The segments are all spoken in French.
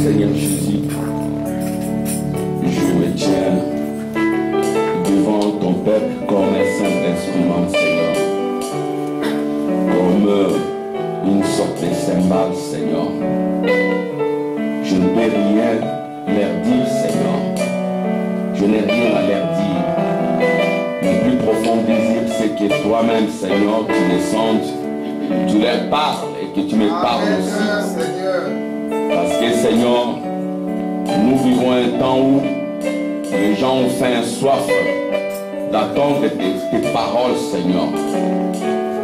Seigneur Jésus, je me tiens devant ton peuple comme un simple instrument, Seigneur. Comme une sorte de cymbale, Seigneur. Je ne peux rien leur dire, Seigneur. Je n'ai rien à leur dire. Le plus profond désir, c'est que toi-même, Seigneur, tu descendes, tu leur parles et que tu me parles aussi. Parce que, Seigneur, nous vivons un temps où les gens ont faim et soif d'attendre tes paroles, Seigneur.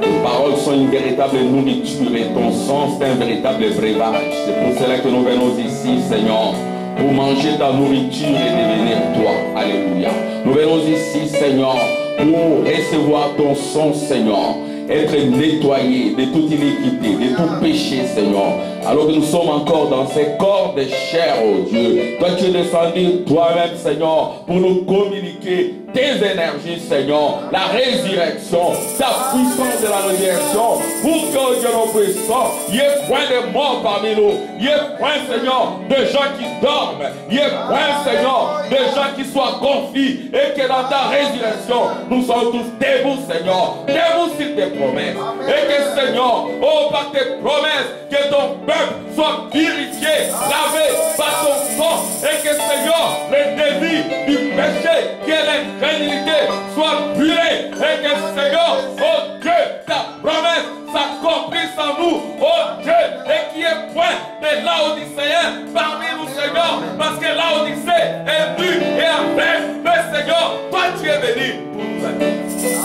Tes paroles sont une véritable nourriture et ton sang, c'est un véritable breuvage. C'est pour cela que nous venons ici, Seigneur, pour manger ta nourriture et devenir toi. Alléluia. Nous venons ici, Seigneur, pour recevoir ton sang, Seigneur. Être nettoyé de toute iniquité, de tout péché, Seigneur. Alors que nous sommes encore dans ces corps de chair, oh Dieu. Toi, tu es descendu toi-même, Seigneur, pour nous communiquer tes énergies, Seigneur, la résurrection, ta puissance de la résurrection, pour que Dieu nous puissons, il y ait point de morts parmi nous, il y ait point, Seigneur, de gens qui dorment, il y ait point, Seigneur, de gens qui soient confis, et que dans ta résurrection, nous sommes tous debout, Seigneur, debout sur tes promesses, et que, Seigneur, oh, par tes promesses, que ton peuple soit purifié, lavé par ton sang, et que, Seigneur, les débits du péché, qui est l'incrédulité, soit brûlé, et que, Seigneur, oh Dieu, ta promesse s'accomplisse en nous, oh Dieu, et qu'il y ait point de Laodicéens parmi nous, Seigneur, parce que Laodicée est nue et aveugle, mais Seigneur, toi tu es venu pour nous aider.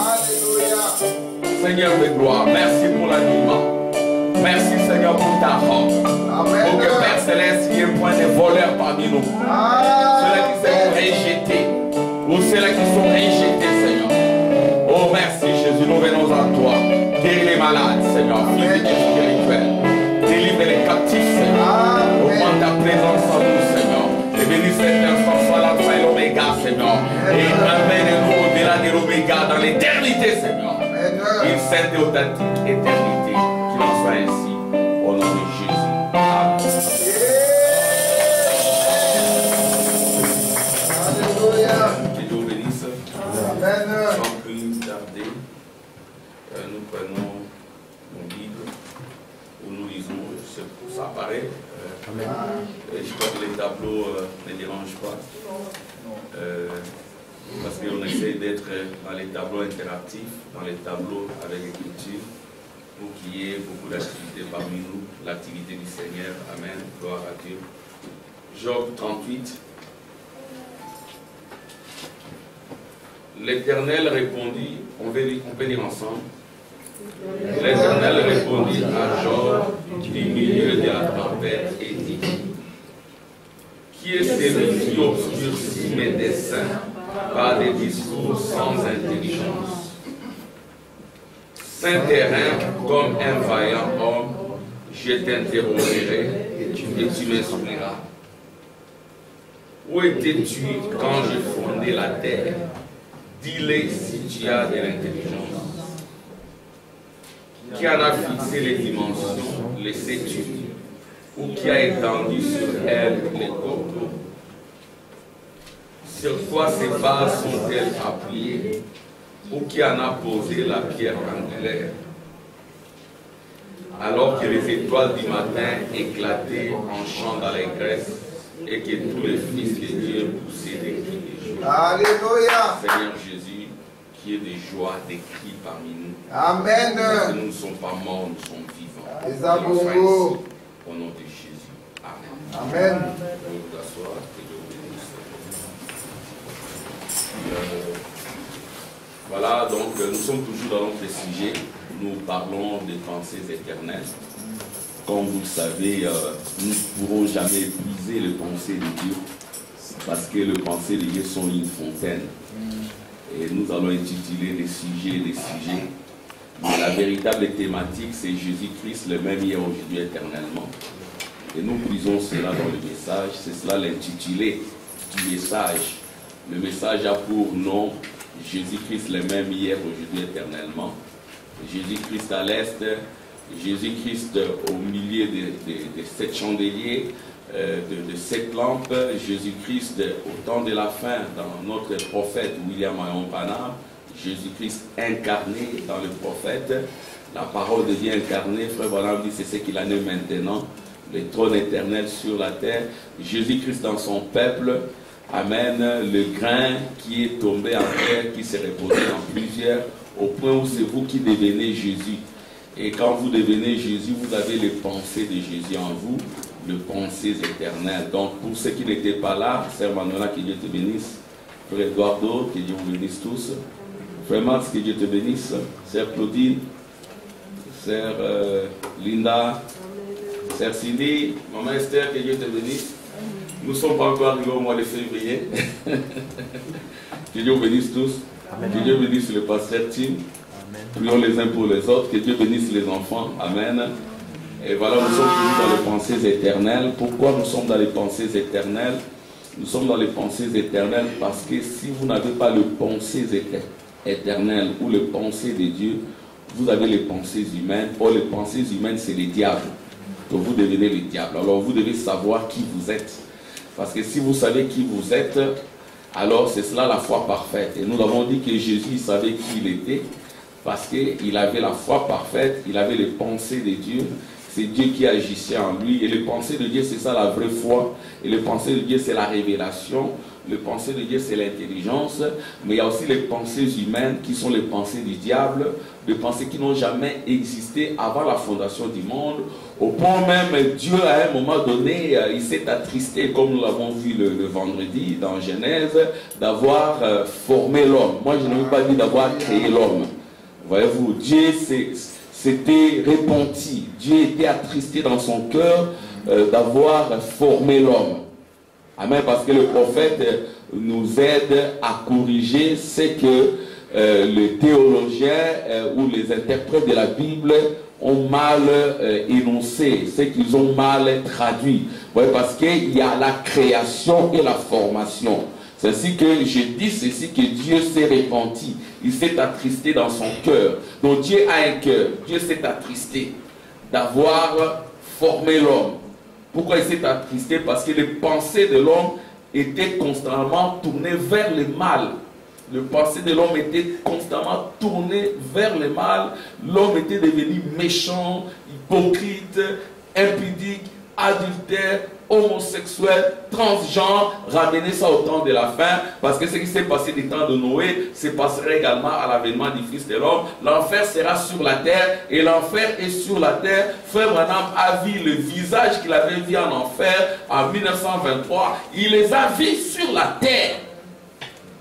Alléluia. Seigneur de gloire, merci pour l'animement. Merci, Seigneur, pour ta robe. Pour que, Père Céleste, il y ait point de voleurs parmi nous. Ceux-là qui sont rejetés. Ou ceux-là qui sont rejetés, Seigneur. Oh, merci, Jésus, nous venons à toi. Guéris les malades, Seigneur, physiques et spirituels. Délivre les captifs, Seigneur. Augmente ta présence en nous, Seigneur. Et bénis cet instant, soit l'alpha et l'oméga, Seigneur. Et amène-nous au-delà de l'oméga dans l'éternité, Seigneur. Une sainte et authentique éternité. Qu'il en soit ainsi. Au nom de Jésus. Amen. Alléluia. Que Dieu bénisse. Amen. Sans plus tarder, nous prenons mon livre où nous lisons, ça apparaît. Je crois que les tableaux ne dérangent pas. Parce qu'on essaie d'être dans les tableaux interactifs, dans les tableaux avec écriture, pour qu'il y ait beaucoup d'activités parmi nous, l'activité du Seigneur. Amen. Gloire à Dieu. Job 38. L'Éternel répondit, on peut lire ensemble. L'Éternel répondit à Job du milieu de la tempête et dit: qui est celui qui obscurcit mes desseins par des discours sans intelligence? Saint-Terrain, comme un vaillant homme, je t'interrogerai et tu m'instruiras. Où étais-tu quand j'ai fondé la terre? Dis-le si tu as de l'intelligence. Qui en a fixé les dimensions, les sais-tu? Ou qui a étendu sur elle les coteaux? Sur quoi ces bases sont-elles appuyées? Ou qui en a posé la pierre angulaire? Alors que les étoiles du matin éclataient en chant d'allégresse et que tous les fils de Dieu poussaient des cris de joie. Alléluia. Seigneur Jésus, qui est de joie, des cris parmi nous. Amen. Parce que nous ne sommes pas morts, nous sommes vivants. Au nom de Jésus. Amen. Amen. Vous vous asseoir, que Dieu vous bénisse. Voilà, donc nous sommes toujours dans notre sujet. Nous parlons des pensées éternelles. Comme vous le savez, nous ne pourrons jamais épuiser les pensées de Dieu, parce que les pensées de Dieu sont une fontaine. Et nous allons intituler des sujets. Mais la véritable thématique, c'est Jésus-Christ, le même hier, aujourd'hui, éternellement. Et nous puisons cela dans le message. C'est cela l'intitulé du message. Le message a pour nom Jésus-Christ, le même hier, aujourd'hui, éternellement. Jésus-Christ à l'est, Jésus-Christ au milieu de 7 chandeliers, de 7 lampes, Jésus-Christ au temps de la fin dans notre prophète William Marion Branham, Jésus-Christ incarné dans le prophète, la parole de Dieu incarnée, frère Branham dit c'est ce qu'il en est maintenant, le trône éternel sur la terre, Jésus-Christ dans son peuple, amen, le grain qui est tombé en terre, qui s'est reposé en plusieurs, au point où c'est vous qui devenez Jésus. Et quand vous devenez Jésus, vous avez les pensées de Jésus en vous, les pensées éternelles. Donc pour ceux qui n'étaient pas là, Sœur Manuela, que Dieu te bénisse, Frère Eduardo, que Dieu vous bénisse tous, Frère Max, que Dieu te bénisse, Sœur Claudine, Sœur Linda, Sœur Cindy, Maman Esther, que Dieu te bénisse. Nous ne sommes pas encore arrivés au mois de février. Que Dieu vous bénisse tous. Amen. Que Dieu bénisse le pasteur Tim. Prions les uns pour les autres. Que Dieu bénisse les enfants. Amen. Et voilà, nous sommes toujours dans les pensées éternelles. Pourquoi nous sommes dans les pensées éternelles? Nous sommes dans les pensées éternelles parce que si vous n'avez pas les pensées éternelles ou les pensées de Dieu, vous avez les pensées humaines. Or, les pensées humaines, c'est les diables. Donc vous devenez le diable. Alors vous devez savoir qui vous êtes. Parce que si vous savez qui vous êtes, alors c'est cela la foi parfaite. Et nous avons dit que Jésus savait qui il était, parce qu'il avait la foi parfaite, il avait les pensées de Dieu. C'est Dieu qui agissait en lui. Et les pensées de Dieu, c'est ça la vraie foi. Et les pensées de Dieu, c'est la révélation. Les pensées de Dieu, c'est l'intelligence. Mais il y a aussi les pensées humaines qui sont les pensées du diable. Des pensées qui n'ont jamais existé avant la fondation du monde. Au point même, Dieu, à un moment donné, il s'est attristé, comme nous l'avons vu le vendredi dans Genèse, d'avoir formé l'homme. Moi, je ne veux pas dire d'avoir créé l'homme. Voyez-vous, Dieu s'était repenti. Dieu était attristé dans son cœur d'avoir formé l'homme. Amen, parce que le prophète nous aide à corriger ce que les théologiens ou les interprètes de la Bible ont mal énoncé, ce qu'ils ont mal traduit. Ouais, parce qu'il y a la création et la formation. C'est ainsi que je dis ceci, que Dieu s'est repenti. Il s'est attristé dans son cœur. Donc Dieu a un cœur. Dieu s'est attristé d'avoir formé l'homme. Pourquoi il s'est attristé? Parce que les pensées de l'homme étaient constamment tournées vers le mal. Les pensées de l'homme étaient constamment tournées vers le mal. L'homme était devenu méchant, hypocrite, impudique, adultère, homosexuel, transgenre. Ramener ça au temps de la fin, parce que ce qui s'est passé du temps de Noé se passera également à l'avènement du Fils de l'homme. L'enfer sera sur la terre, et l'enfer est sur la terre. Frère Branham a vu le visage qu'il avait vu en enfer en 1923. Il les a vus sur la terre.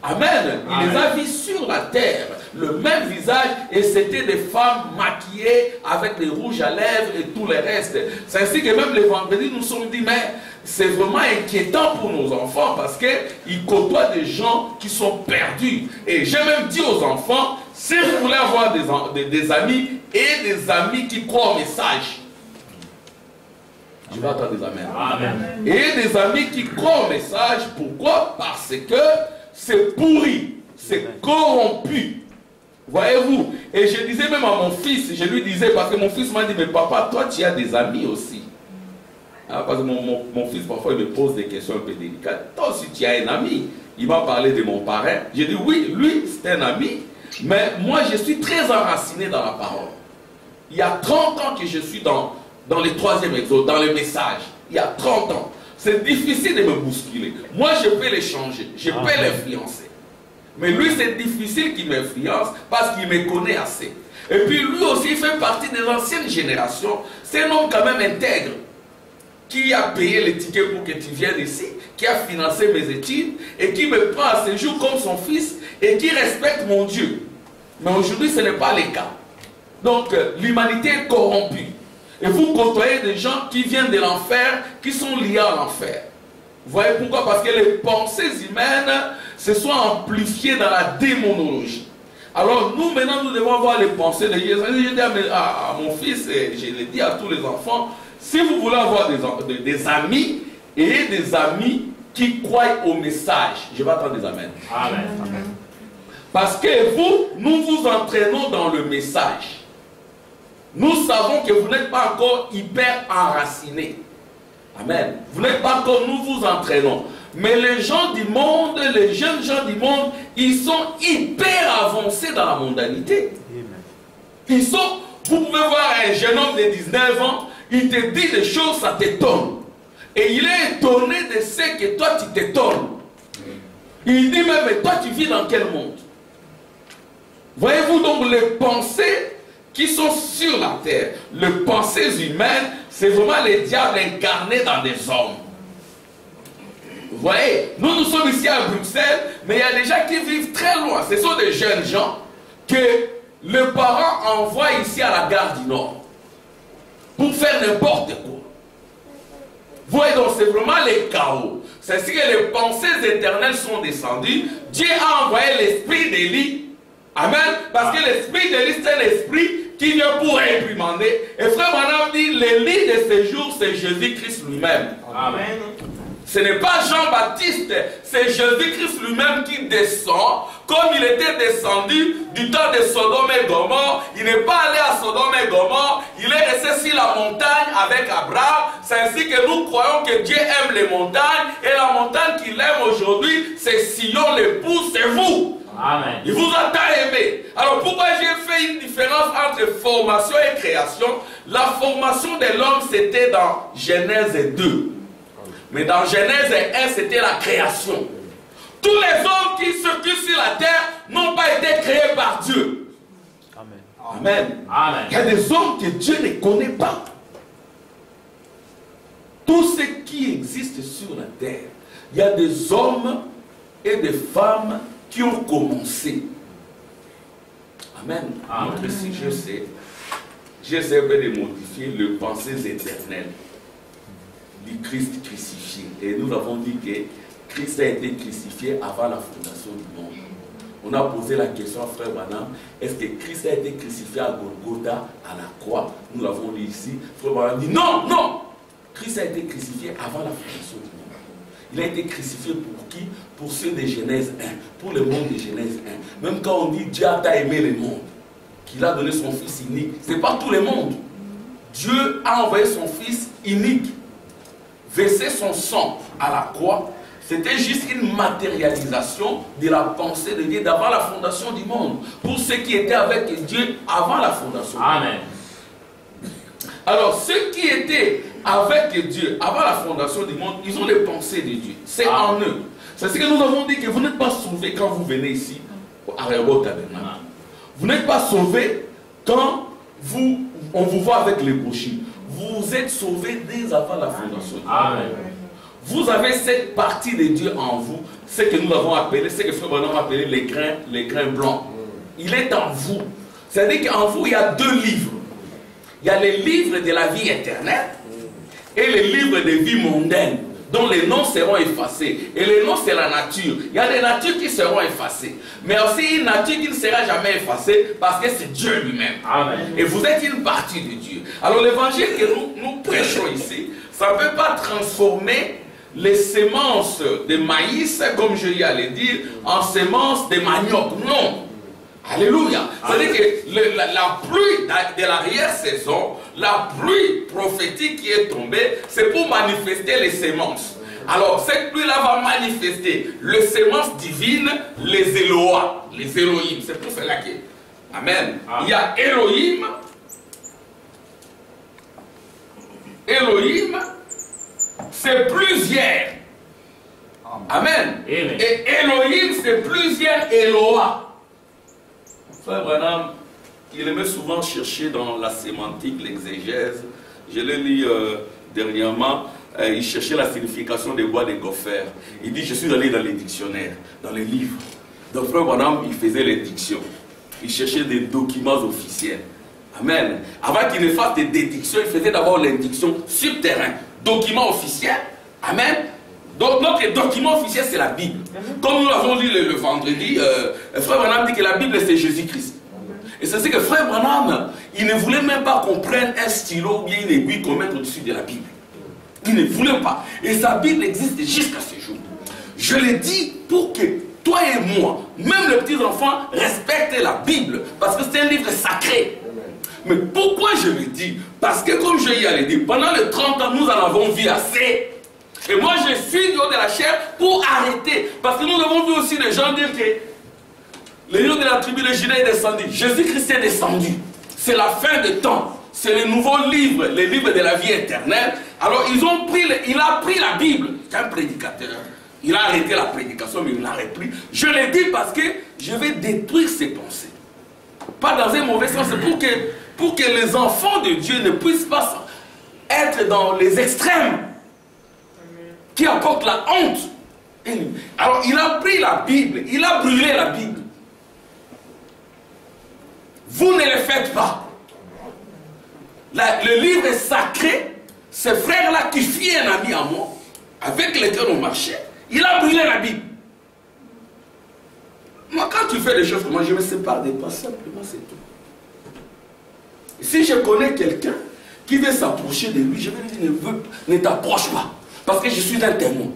Amen. Il les a vus sur la terre, le même visage, et c'était des femmes maquillées avec des rouges à lèvres et tout le reste. C'est ainsi que même le vendredi, nous nous sommes dit, mais c'est vraiment inquiétant pour nos enfants parce qu'ils côtoient des gens qui sont perdus. Et j'ai même dit aux enfants, si vous voulez avoir des amis et des amis qui croient au message, je vais attendre des amens. Amen. Et des amis qui croient au message, pourquoi? Parce que c'est pourri, c'est corrompu. Voyez-vous? Et je disais même à mon fils, je lui disais, parce que mon fils m'a dit, mais papa, toi tu as des amis aussi. Hein, parce que mon fils, parfois, il me pose des questions un peu délicates. Toi aussi tu as un ami. Il m'a parlé de mon parrain. J'ai dit, oui, lui, c'est un ami. Mais moi, je suis très enraciné dans la parole. Il y a 30 ans que je suis dans le 3e exode, dans le message. Il y a 30 ans. C'est difficile de me bousculer. Moi, je peux les changer. Je peux l'influencer. Mais lui, c'est difficile qu'il m'influence parce qu'il me connaît assez. Et puis, lui aussi, il fait partie des anciennes générations. C'est un homme quand même intègre qui a payé les tickets pour que tu viennes ici, qui a financé mes études et qui me prend à ses jours comme son fils et qui respecte mon Dieu. Mais aujourd'hui, ce n'est pas le cas. Donc, l'humanité est corrompue. Et vous côtoyez des gens qui viennent de l'enfer, qui sont liés à l'enfer. Vous voyez pourquoi? Parce que les pensées humaines se sont amplifiées dans la démonologie. Alors nous, maintenant, nous devons avoir les pensées de Jésus. Je dis à mon fils, et je le dis à tous les enfants, si vous voulez avoir des amis, et des amis qui croient au message, je vais attendre des amens. Amen. Parce que nous vous entraînons dans le message. nous savons que vous n'êtes pas encore hyper enracinés. Amen. Vous n'êtes pas comme nous vous entraînons. Mais les gens du monde, les jeunes gens du monde, ils sont hyper avancés dans la mondanité. Ils sont, vous pouvez voir un jeune homme de 19 ans, il te dit des choses, ça t'étonne. Et il est étonné de ce que toi tu t'étonnes. Il dit même, mais toi tu vis dans quel monde? Voyez-vous donc les pensées qui sont sur la terre, les pensées humaines, c'est vraiment les diables incarnés dans des hommes. Vous voyez, nous sommes ici à Bruxelles, mais il y a des gens qui vivent très loin. Ce sont des jeunes gens que les parents envoient ici à la gare du Nord pour faire n'importe quoi. Vous voyez, donc c'est vraiment le chaos. C'est ainsi que les pensées éternelles sont descendues. Dieu a envoyé l'esprit d'Élie. Amen. Parce que l'esprit d'Élie, c'est un esprit qui vient pour réprimander. Et frère Branham dit, l'Élie de ces jours, c'est Jésus-Christ lui-même. Amen. Ce n'est pas Jean-Baptiste, c'est Jésus-Christ lui-même qui descend, comme il était descendu du temps de Sodome et Gomorrhe. Il n'est pas allé à Sodome et Gomorre, il est resté sur la montagne avec Abraham. C'est ainsi que nous croyons que Dieu aime les montagnes, et la montagne qu'il aime aujourd'hui, c'est Sion l'épouse, c'est vous. Amen. Il vous a tant aimé. Alors pourquoi j'ai fait une différence entre formation et création? La formation de l'homme, c'était dans Genèse 2. Mais dans Genèse 1, c'était la création. Tous les hommes qui circulent sur la terre n'ont pas été créés par Dieu. Amen. Amen. Amen. Il y a des hommes que Dieu ne connaît pas. Tout ce qui existe sur la terre, il y a des hommes et des femmes qui ont commencé. Amen. Notre sujet, j'essaie de modifier les pensées éternelles du Christ crucifié. Et nous avons dit que Christ a été crucifié avant la fondation du monde. On a posé la question à frère Branham, est-ce que Christ a été crucifié à Golgotha, à la croix? Nous l'avons lu ici. Frère Branham dit non, non. Christ a été crucifié avant la fondation du monde. Il a été crucifié pour qui? Pour ceux de Genèse 1, pour le monde de Genèse 1. Même quand on dit Dieu a aimé le monde, qu'il a donné son fils unique, ce n'est pas tout le monde. Dieu a envoyé son fils unique, verser son sang à la croix. C'était juste une matérialisation de la pensée de Dieu d'avant la fondation du monde, pour ceux qui étaient avec Dieu avant la fondation. Amen. Alors, ceux qui étaient avec Dieu avant la fondation du monde, ils ont les pensées de Dieu. C'est en eux. C'est ce que nous avons dit, que vous n'êtes pas sauvés quand vous venez ici, à Réau Tabernacle. Vous n'êtes pas sauvés quand on vous voit avec les brochures. Vous êtes sauvés dès avant la fondation du monde. Amen. Vous avez cette partie de Dieu en vous, ce que nous avons appelé, ce que Frère Branham a appelé les grains blancs. Il est en vous. C'est-à-dire qu'en vous, il y a deux livres. Il y a les livres de la vie éternelle et les livres de vie mondaine, dont les noms seront effacés. Et les noms, c'est la nature. Il y a des natures qui seront effacées. Mais aussi une nature qui ne sera jamais effacée parce que c'est Dieu lui-même. Et vous êtes une partie de Dieu. Alors l'évangile que nous prêchons ici, ça ne peut pas transformer les semences de maïs, comme je y allais dire, en semences de manioc. Non. Alléluia. C'est-à-dire que la pluie de l'arrière-saison, la pluie prophétique qui est tombée, c'est pour manifester les semences. Alors, cette pluie-là va manifester les semences divines, les Eloah, les Elohim. C'est pour cela que... Amen. Il y a Elohim. Elohim, c'est plusieurs. Amen. Et Elohim, c'est plusieurs Eloah. Frère Branham, il aimait souvent chercher dans la sémantique, l'exégèse. Je l'ai lu dernièrement, il cherchait la signification des bois de Gopher. Il dit, je suis allé dans les dictionnaires, dans les livres. Donc Frère Branham, il faisait les dictions. Il cherchait des documents officiels. Amen. Avant qu'il ne fasse des dédictions, il faisait d'abord l'indiction sur terrain. Document officiel. Amen. Donc notre document officiel, c'est la Bible. Comme nous l'avons lu le vendredi, Frère Branham dit que la Bible, c'est Jésus-Christ. Et c'est ce que Frère Branham, il ne voulait même pas qu'on prenne un stylo ou bien une aiguille qu'on mette au-dessus de la Bible. Il ne voulait pas. Et sa Bible existe jusqu'à ce jour. Je l'ai dit pour que toi et moi, même les petits enfants, respectent la Bible. Parce que c'est un livre sacré. Mais pourquoi je le dis? Parce que comme je y allais dire, pendant les 30 ans, nous en avons vu assez. Et moi, je suis du haut de la chair pour arrêter. Parce que nous avons vu aussi des gens dire que le lion de la tribu de Juda est descendu. Jésus-Christ est descendu. C'est la fin des temps. C'est le nouveau livre, le livre de la vie éternelle. Alors, il a pris la Bible. C'est un prédicateur. Il a arrêté la prédication, mais il l'a repris. Je l'ai dit parce que je vais détruire ses pensées. Pas dans un mauvais sens, c'est pour que les enfants de Dieu ne puissent pas être dans les extrêmes qui apportent la honte. Alors, il a pris la Bible, il a brûlé la Bible. Vous ne le faites pas. Le livre est sacré. Ce frère-là qui fut un ami à moi, avec lequel on marchait, il a brûlé la Bible. Moi, quand tu fais des choses comme moi, je me sépare des pas, simplement, c'est tout. Et si je connais quelqu'un qui veut s'approcher de lui, je vais lui dire, ne t'approche pas, parce que je suis un témoin.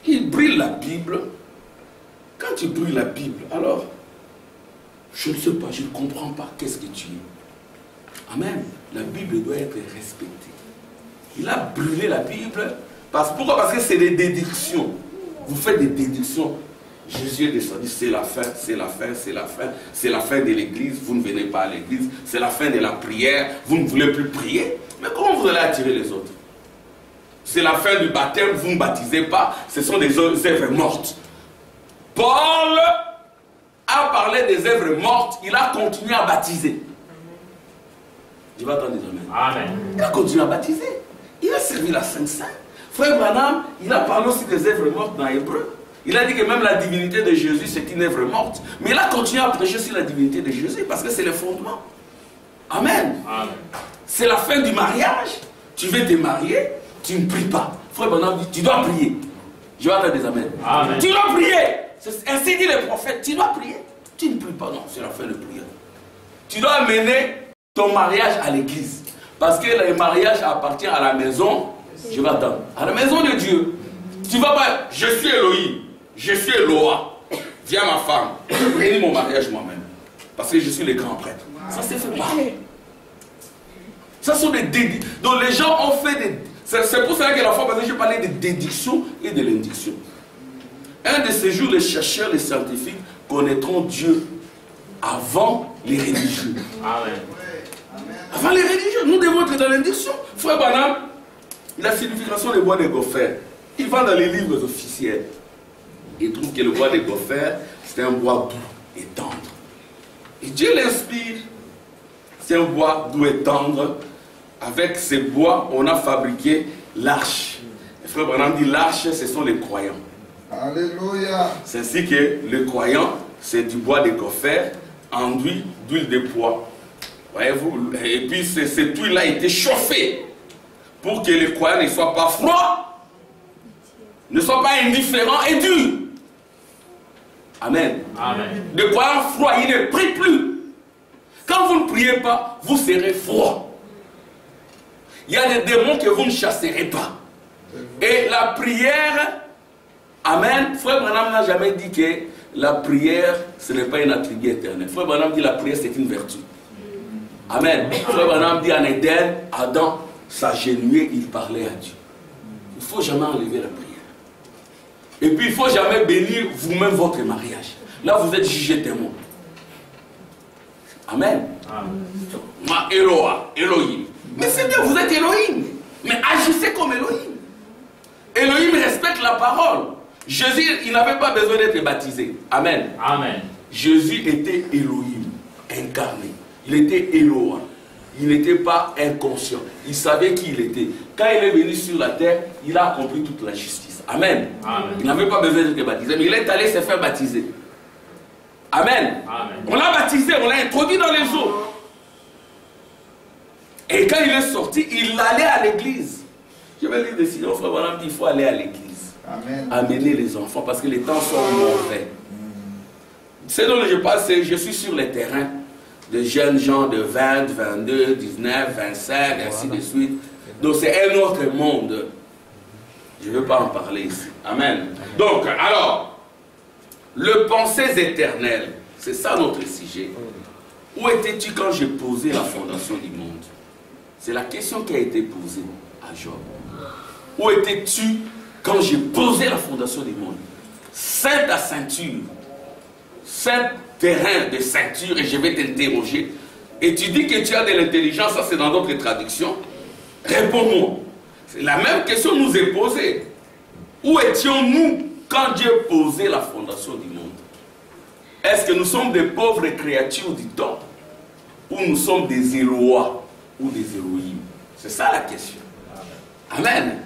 Il brûle la Bible. Quand tu brûles la Bible, alors, je ne sais pas, je ne comprends pas qu'est-ce que tu es. Amen. La Bible doit être respectée. Il a brûlé la Bible. Pourquoi? Parce que c'est des déductions. Vous faites des déductions. Jésus est descendu, c'est la fin, c'est la fin, c'est la fin. C'est la fin de l'église, vous ne venez pas à l'église. C'est la fin de la prière, vous ne voulez plus prier. Mais comment vous allez attirer les autres? C'est la fin du baptême, vous ne baptisez pas. Ce sont des œuvres mortes. Paul a parlé des œuvres mortes, il a continué à baptiser. Je vais attendre des amen. Amen. Il a continué à baptiser. Il a servi la Sainte Seine. Frère Branham, il a parlé aussi des œuvres mortes dans Hébreu. Il a dit que même la divinité de Jésus, c'est une œuvre morte. Mais il a continué à prêcher sur la divinité de Jésus parce que c'est le fondement. Amen. Amen. C'est la fin du mariage. Tu veux te marier, tu ne pries pas. Frère Branham dit, tu dois prier. Je vais attendre des amen. Amen. Tu dois prier. Ainsi dit le prophète, tu dois prier. Tu ne pries pas, non, c'est la fin de prière. Tu dois amener ton mariage à l'église. Parce que le mariage appartient à la maison, je vais attendre, à la maison de Dieu. Tu vas pas, je suis Elohim, je suis Eloah, viens ma femme, réunis mon mariage moi-même. Parce que je suis le grand prêtre. Ça se fait pas. Ça sont des déductions. Donc les gens ont fait des... C'est pour cela que la fois passée, j'ai parlé de déduction et de l'induction. Un de ces jours, les chercheurs, les scientifiques connaîtront Dieu avant les religieux. Amen. Avant les religieux, nous devons être dans l'induction. Frère Branham, la signification des bois de gopher, il va dans les livres officiels. Il trouve que le bois de gopher, c'est un bois doux et tendre. Et Dieu l'inspire. C'est un bois doux et tendre. Avec ces bois, on a fabriqué l'arche. Le frère Branham dit l'arche, ce sont les croyants. Alléluia. C'est ainsi que le croyant, c'est du bois de gopher, enduit d'huile de pois. Voyez-vous, et puis cette huile a été chauffée pour que le croyant ne soit pas froid, ne soit pas indifférent et dur. Amen. Amen. Le croyant froid, il ne prie plus. Quand vous ne priez pas, vous serez froid. Il y a des démons que vous ne chasserez pas. Et la prière, amen, Frère Branham n'a jamais dit que la prière, ce n'est pas un attribut éternel. Frère Branham dit que la prière, c'est une vertu. Amen. Frère Branham dit en Éden, Adam s'agenouillait, il parlait à Dieu. Il ne faut jamais enlever la prière. Et puis il ne faut jamais bénir vous-même votre mariage. Là, vous êtes jugé témoin. Amen. Moi, Eloah, Elohim. Mais c'est bien, vous êtes Elohim. Mais agissez comme Elohim. Elohim respecte la parole. Jésus, il n'avait pas besoin d'être baptisé. Amen. Amen. Jésus était Elohim, incarné. Il était Eloah. Il n'était pas inconscient. Il savait qui il était. Quand il est venu sur la terre, il a accompli toute la justice. Amen. Amen. Il n'avait pas besoin d'être baptisé, mais il est allé se faire baptiser. Amen. Amen. On l'a baptisé, on l'a introduit dans les eaux. Et quand il est sorti, il allait à l'église. Je vais lui décider, frère Branham dit, il faut aller à l'église. Amener les enfants, parce que les temps sont mauvais. C'est dont je passe, je suis sur le terrain de jeunes gens de 20, 22, 19, 25, ainsi de suite. Donc c'est un autre monde. Je ne veux pas en parler ici. Amen. Donc, alors, le pensées éternelles, c'est ça notre sujet. Où étais-tu quand j'ai posé la fondation du monde? C'est la question qui a été posée à Job. Où étais-tu quand j'ai posé la fondation du monde? Ceinte ta ceinture, ceinte terrain de ceinture et je vais t'interroger. Et tu dis que tu as de l'intelligence, ça c'est dans d'autres traductions. Réponds-moi. La même question nous est posée. Où étions-nous quand Dieu posait la fondation du monde? Est-ce que nous sommes des pauvres créatures du temps? Ou nous sommes des Élois ou des Élohim? C'est ça la question. Amen.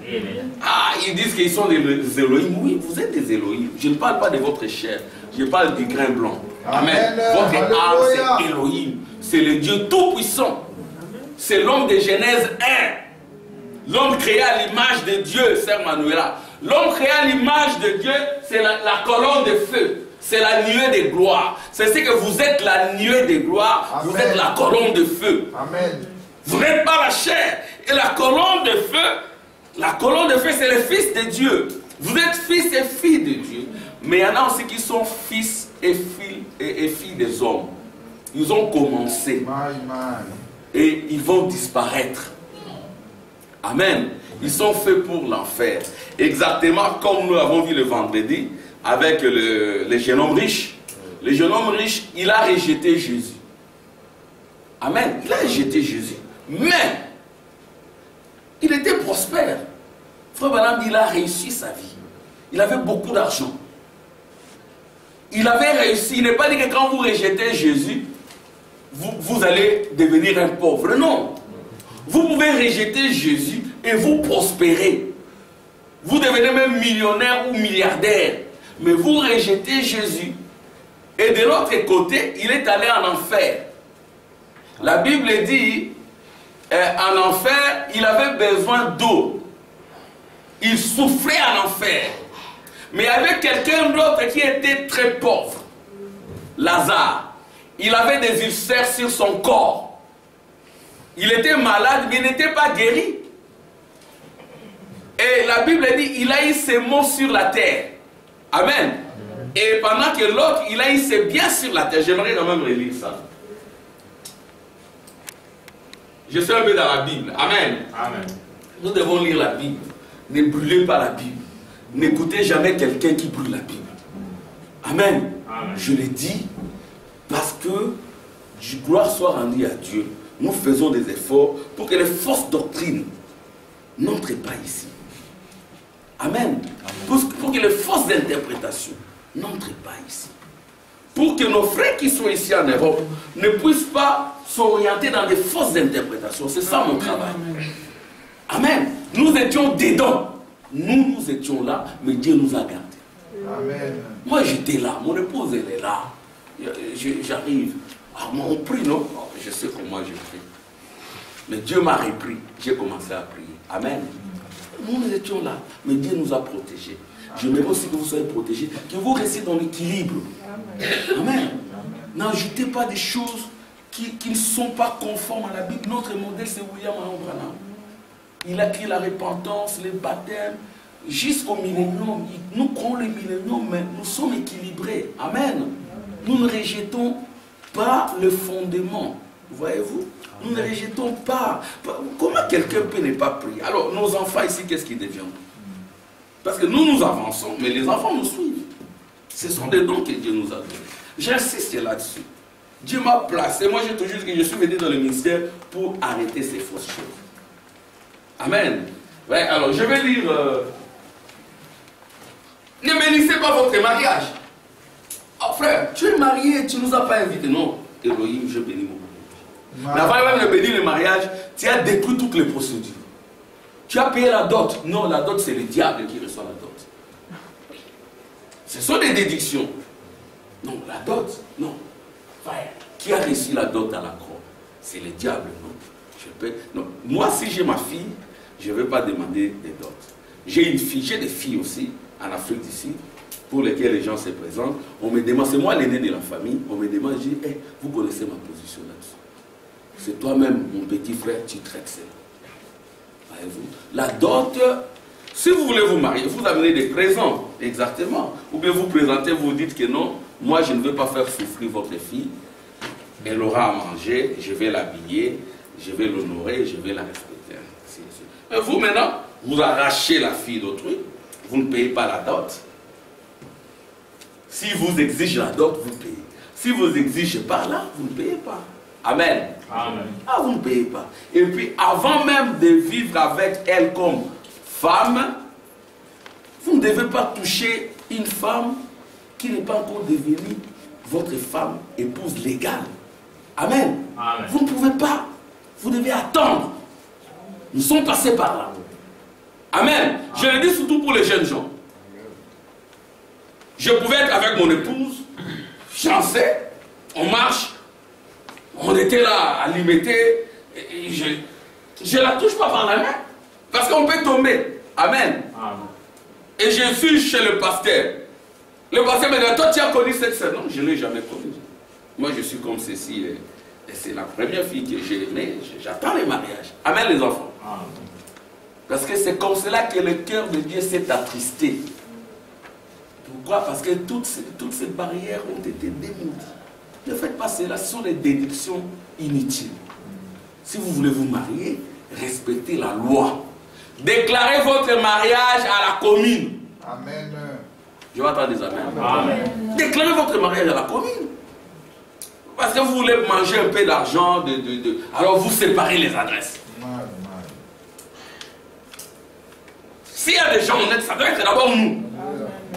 Ah, ils disent qu'ils sont des Élohim. Oui, vous êtes des Élohim. Je ne parle pas de votre chair. Je parle du grain blanc. Amen. Votre âme, c'est Élohim. C'est le Dieu tout-puissant. C'est l'homme de Genèse 1. L'homme créé à l'image de Dieu, Sœur Manuela. L'homme créé à l'image de Dieu, c'est la colonne de feu. C'est la nuée de gloire. C'est ce que vous êtes, la nuée de gloire. Amen. Vous êtes la colonne de feu. Amen. Vous n'êtes pas la chair. Et la colonne de feu, c'est le Fils de Dieu. Vous êtes fils et filles de Dieu. Mais il y en a aussi qui sont fils et filles des hommes. Ils ont commencé. Et ils vont disparaître. Amen. Ils sont faits pour l'enfer. Exactement comme nous l'avons vu le vendredi avec le jeune homme riche. Le jeune homme riche, il a rejeté Jésus. Amen. Il a rejeté Jésus. Mais, il était prospère. Frère Branham, il a réussi sa vie. Il avait beaucoup d'argent. Il avait réussi. Il n'est pas dit que quand vous rejetez Jésus, vous allez devenir un pauvre. Non. Vous pouvez rejeter Jésus et vous prospérer. Vous devenez même millionnaire ou milliardaire. Mais vous rejetez Jésus. Et de l'autre côté, il est allé en enfer. La Bible dit, en enfer, il avait besoin d'eau. Il souffrait en enfer. Mais il y avait quelqu'un d'autre qui était très pauvre. Lazare. Il avait des ulcères sur son corps. Il était malade, mais il n'était pas guéri. Et la Bible dit, il a eu ses maux sur la terre. Amen. Et pendant que l'autre, il a eu ses biens sur la terre. J'aimerais quand même relire ça. Je suis un peu dans la Bible. Amen. Amen. Nous devons lire la Bible. Ne brûlez pas la Bible. N'écoutez jamais quelqu'un qui brûle la Bible. Amen. Amen. Je l'ai dit parce que gloire soit rendue à Dieu. Nous faisons des efforts pour que les fausses doctrines n'entrent pas ici. Amen. Pour que les fausses interprétations n'entrent pas ici. Pour que nos frères qui sont ici en Europe ne puissent pas s'orienter dans des fausses interprétations. C'est ça mon travail. Amen. Nous étions dedans. Nous étions là, mais Dieu nous a gardés. Amen. Moi j'étais là, mon épouse elle est là. J'arrive. Ah, on prie, non? Je sais comment je prie. Mais Dieu m'a repris. J'ai commencé à prier. Amen. Nous étions là, mais Dieu nous a protégés. J'aimerais aussi que vous soyez protégés, que vous restiez dans l'équilibre. Amen. N'ajoutez pas des choses qui ne sont pas conformes à la Bible. Notre modèle, c'est William Branham. Il a créé la repentance, les baptêmes, jusqu'au millénium. Nous croyons le millénium, mais nous sommes équilibrés. Amen. Nous ne rejetons pas le fondement. Voyez-vous? Nous ne rejetons pas. Comment quelqu'un peut ne pas prier? Alors, nos enfants ici, qu'est-ce qu'ils deviennent? Parce que nous avançons, mais les enfants nous suivent. Ce sont des dons que Dieu nous a donnés. J'insiste là-dessus. Dieu m'a placé. Moi, j'ai toujours dit que je suis venu dans le ministère pour arrêter ces fausses choses. Amen. Ouais, alors, je vais lire. Ne bénissez pas votre mariage. Oh frère, tu es marié, tu ne nous as pas invités. Non, Elohim, je bénis mon mariage. Mais avant même de bénir le mariage, tu as détruit toutes les procédures. Tu as payé la dot. Non, la dot, c'est le diable qui reçoit la dot. Ce sont des déductions. Non, la dot, non. Frère, qui a reçu la dot à la croix? C'est le diable, non? Non. Moi, si j'ai ma fille, je ne vais pas demander des dots. J'ai une fille, j'ai des filles aussi, en Afrique d'ici, pour lesquelles les gens se présentent. On me demande, c'est moi l'aîné de la famille, on me demande, je dis, hey, vous connaissez ma position là-dessus. C'est toi-même, mon petit frère, tu traites ça. Voyez-vous? La dot, si vous voulez vous marier, vous amenez des présents, exactement. Ou bien vous présentez, vous dites que non, moi je ne veux pas faire souffrir votre fille. Elle aura à manger, je vais l'habiller, je vais l'honorer, je vais la respecter. Mais vous maintenant, vous arrachez la fille d'autrui, vous ne payez pas la dot. Si vous exigez la dot, vous payez. Si vous exigez par là, vous ne payez pas. Amen. Amen. Ah, vous ne payez pas. Et puis, avant même de vivre avec elle comme femme, vous ne devez pas toucher une femme qui n'est pas encore devenue votre femme, épouse légale. Amen. Amen. Vous ne pouvez pas. Vous devez attendre. Nous sommes passés par là. Amen. Je le dis surtout pour les jeunes gens. Je pouvais être avec mon épouse, fiancée, on marche, on était là à limiter, et je ne la touche pas par la main, parce qu'on peut tomber. Amen. Amen. Et je suis chez le pasteur. Le pasteur me dit, toi tu as connu cette sœur? Non, je ne l'ai jamais connue. Moi je suis comme ceci, et c'est la première fille que j'ai aimée, j'attends les mariages. Amen les enfants. Amen. Parce que c'est comme cela que le cœur de Dieu s'est attristé. Pourquoi? Parce que toutes ces barrières ont été démolies. Ne faites pas cela, ce sont des déductions inutiles. Si vous voulez vous marier, respectez la loi. Déclarez votre mariage à la commune. Amen. Je vais attendre des amens. Amen. Déclarez votre mariage à la commune. Parce que vous voulez manger un peu d'argent, alors vous séparez les adresses. S'il y a des gens honnêtes, ça doit être d'abord nous.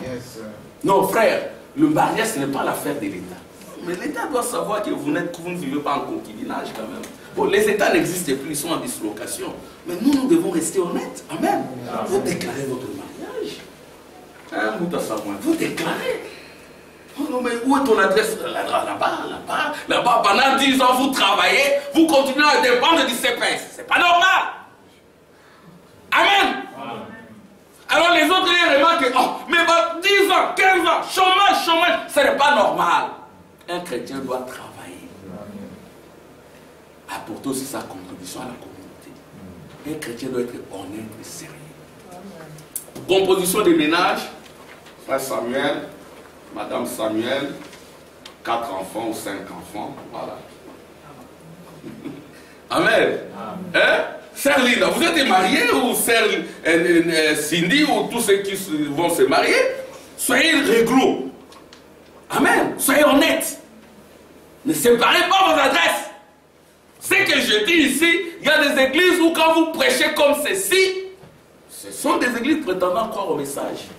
Yes. Non, frère, le mariage, ce n'est pas l'affaire de l'État. Mais l'État doit savoir que vous ne vivez pas en concubinage quand même. Bon, les États n'existent plus, ils sont en dislocation. Mais nous devons rester honnêtes. Amen. Vous déclarez votre mariage. Hein, vous déclarez. Oh non, mais où est ton adresse? Là-bas. Pendant 10 ans, vous travaillez, vous continuez à dépendre du CPS. C'est pas normal. Amen. Alors les autres les remarquent, oh, mais 10 ans, 15 ans, chômage, ce n'est pas normal. Un chrétien doit travailler. Apporter aussi sa contribution à la communauté. Un chrétien doit être honnête et sérieux. Composition des ménages, frère Samuel, madame Samuel, 4 enfants ou 5 enfants, voilà. Amen. Hein? Sœur Linda, vous êtes mariée ou sœur Cindy ou tous ceux qui vont se marier? Soyez réglo. Amen. Soyez honnêtes. Ne séparez pas vos adresses. Ce que je dis ici, il y a des églises où quand vous prêchez comme ceci, ce sont des églises prétendant croire au message.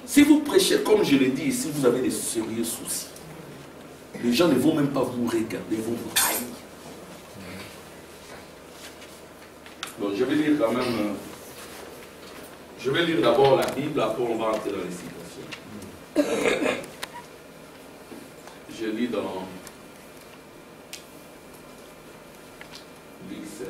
Si vous prêchez comme je l'ai dit ici, vous avez des sérieux soucis. Les gens ne vont même pas vous regarder, ils vont vous haïr. Donc je vais lire quand même, je vais lire d'abord la Bible, après on va entrer dans les citations. Je lis dans Luc 16.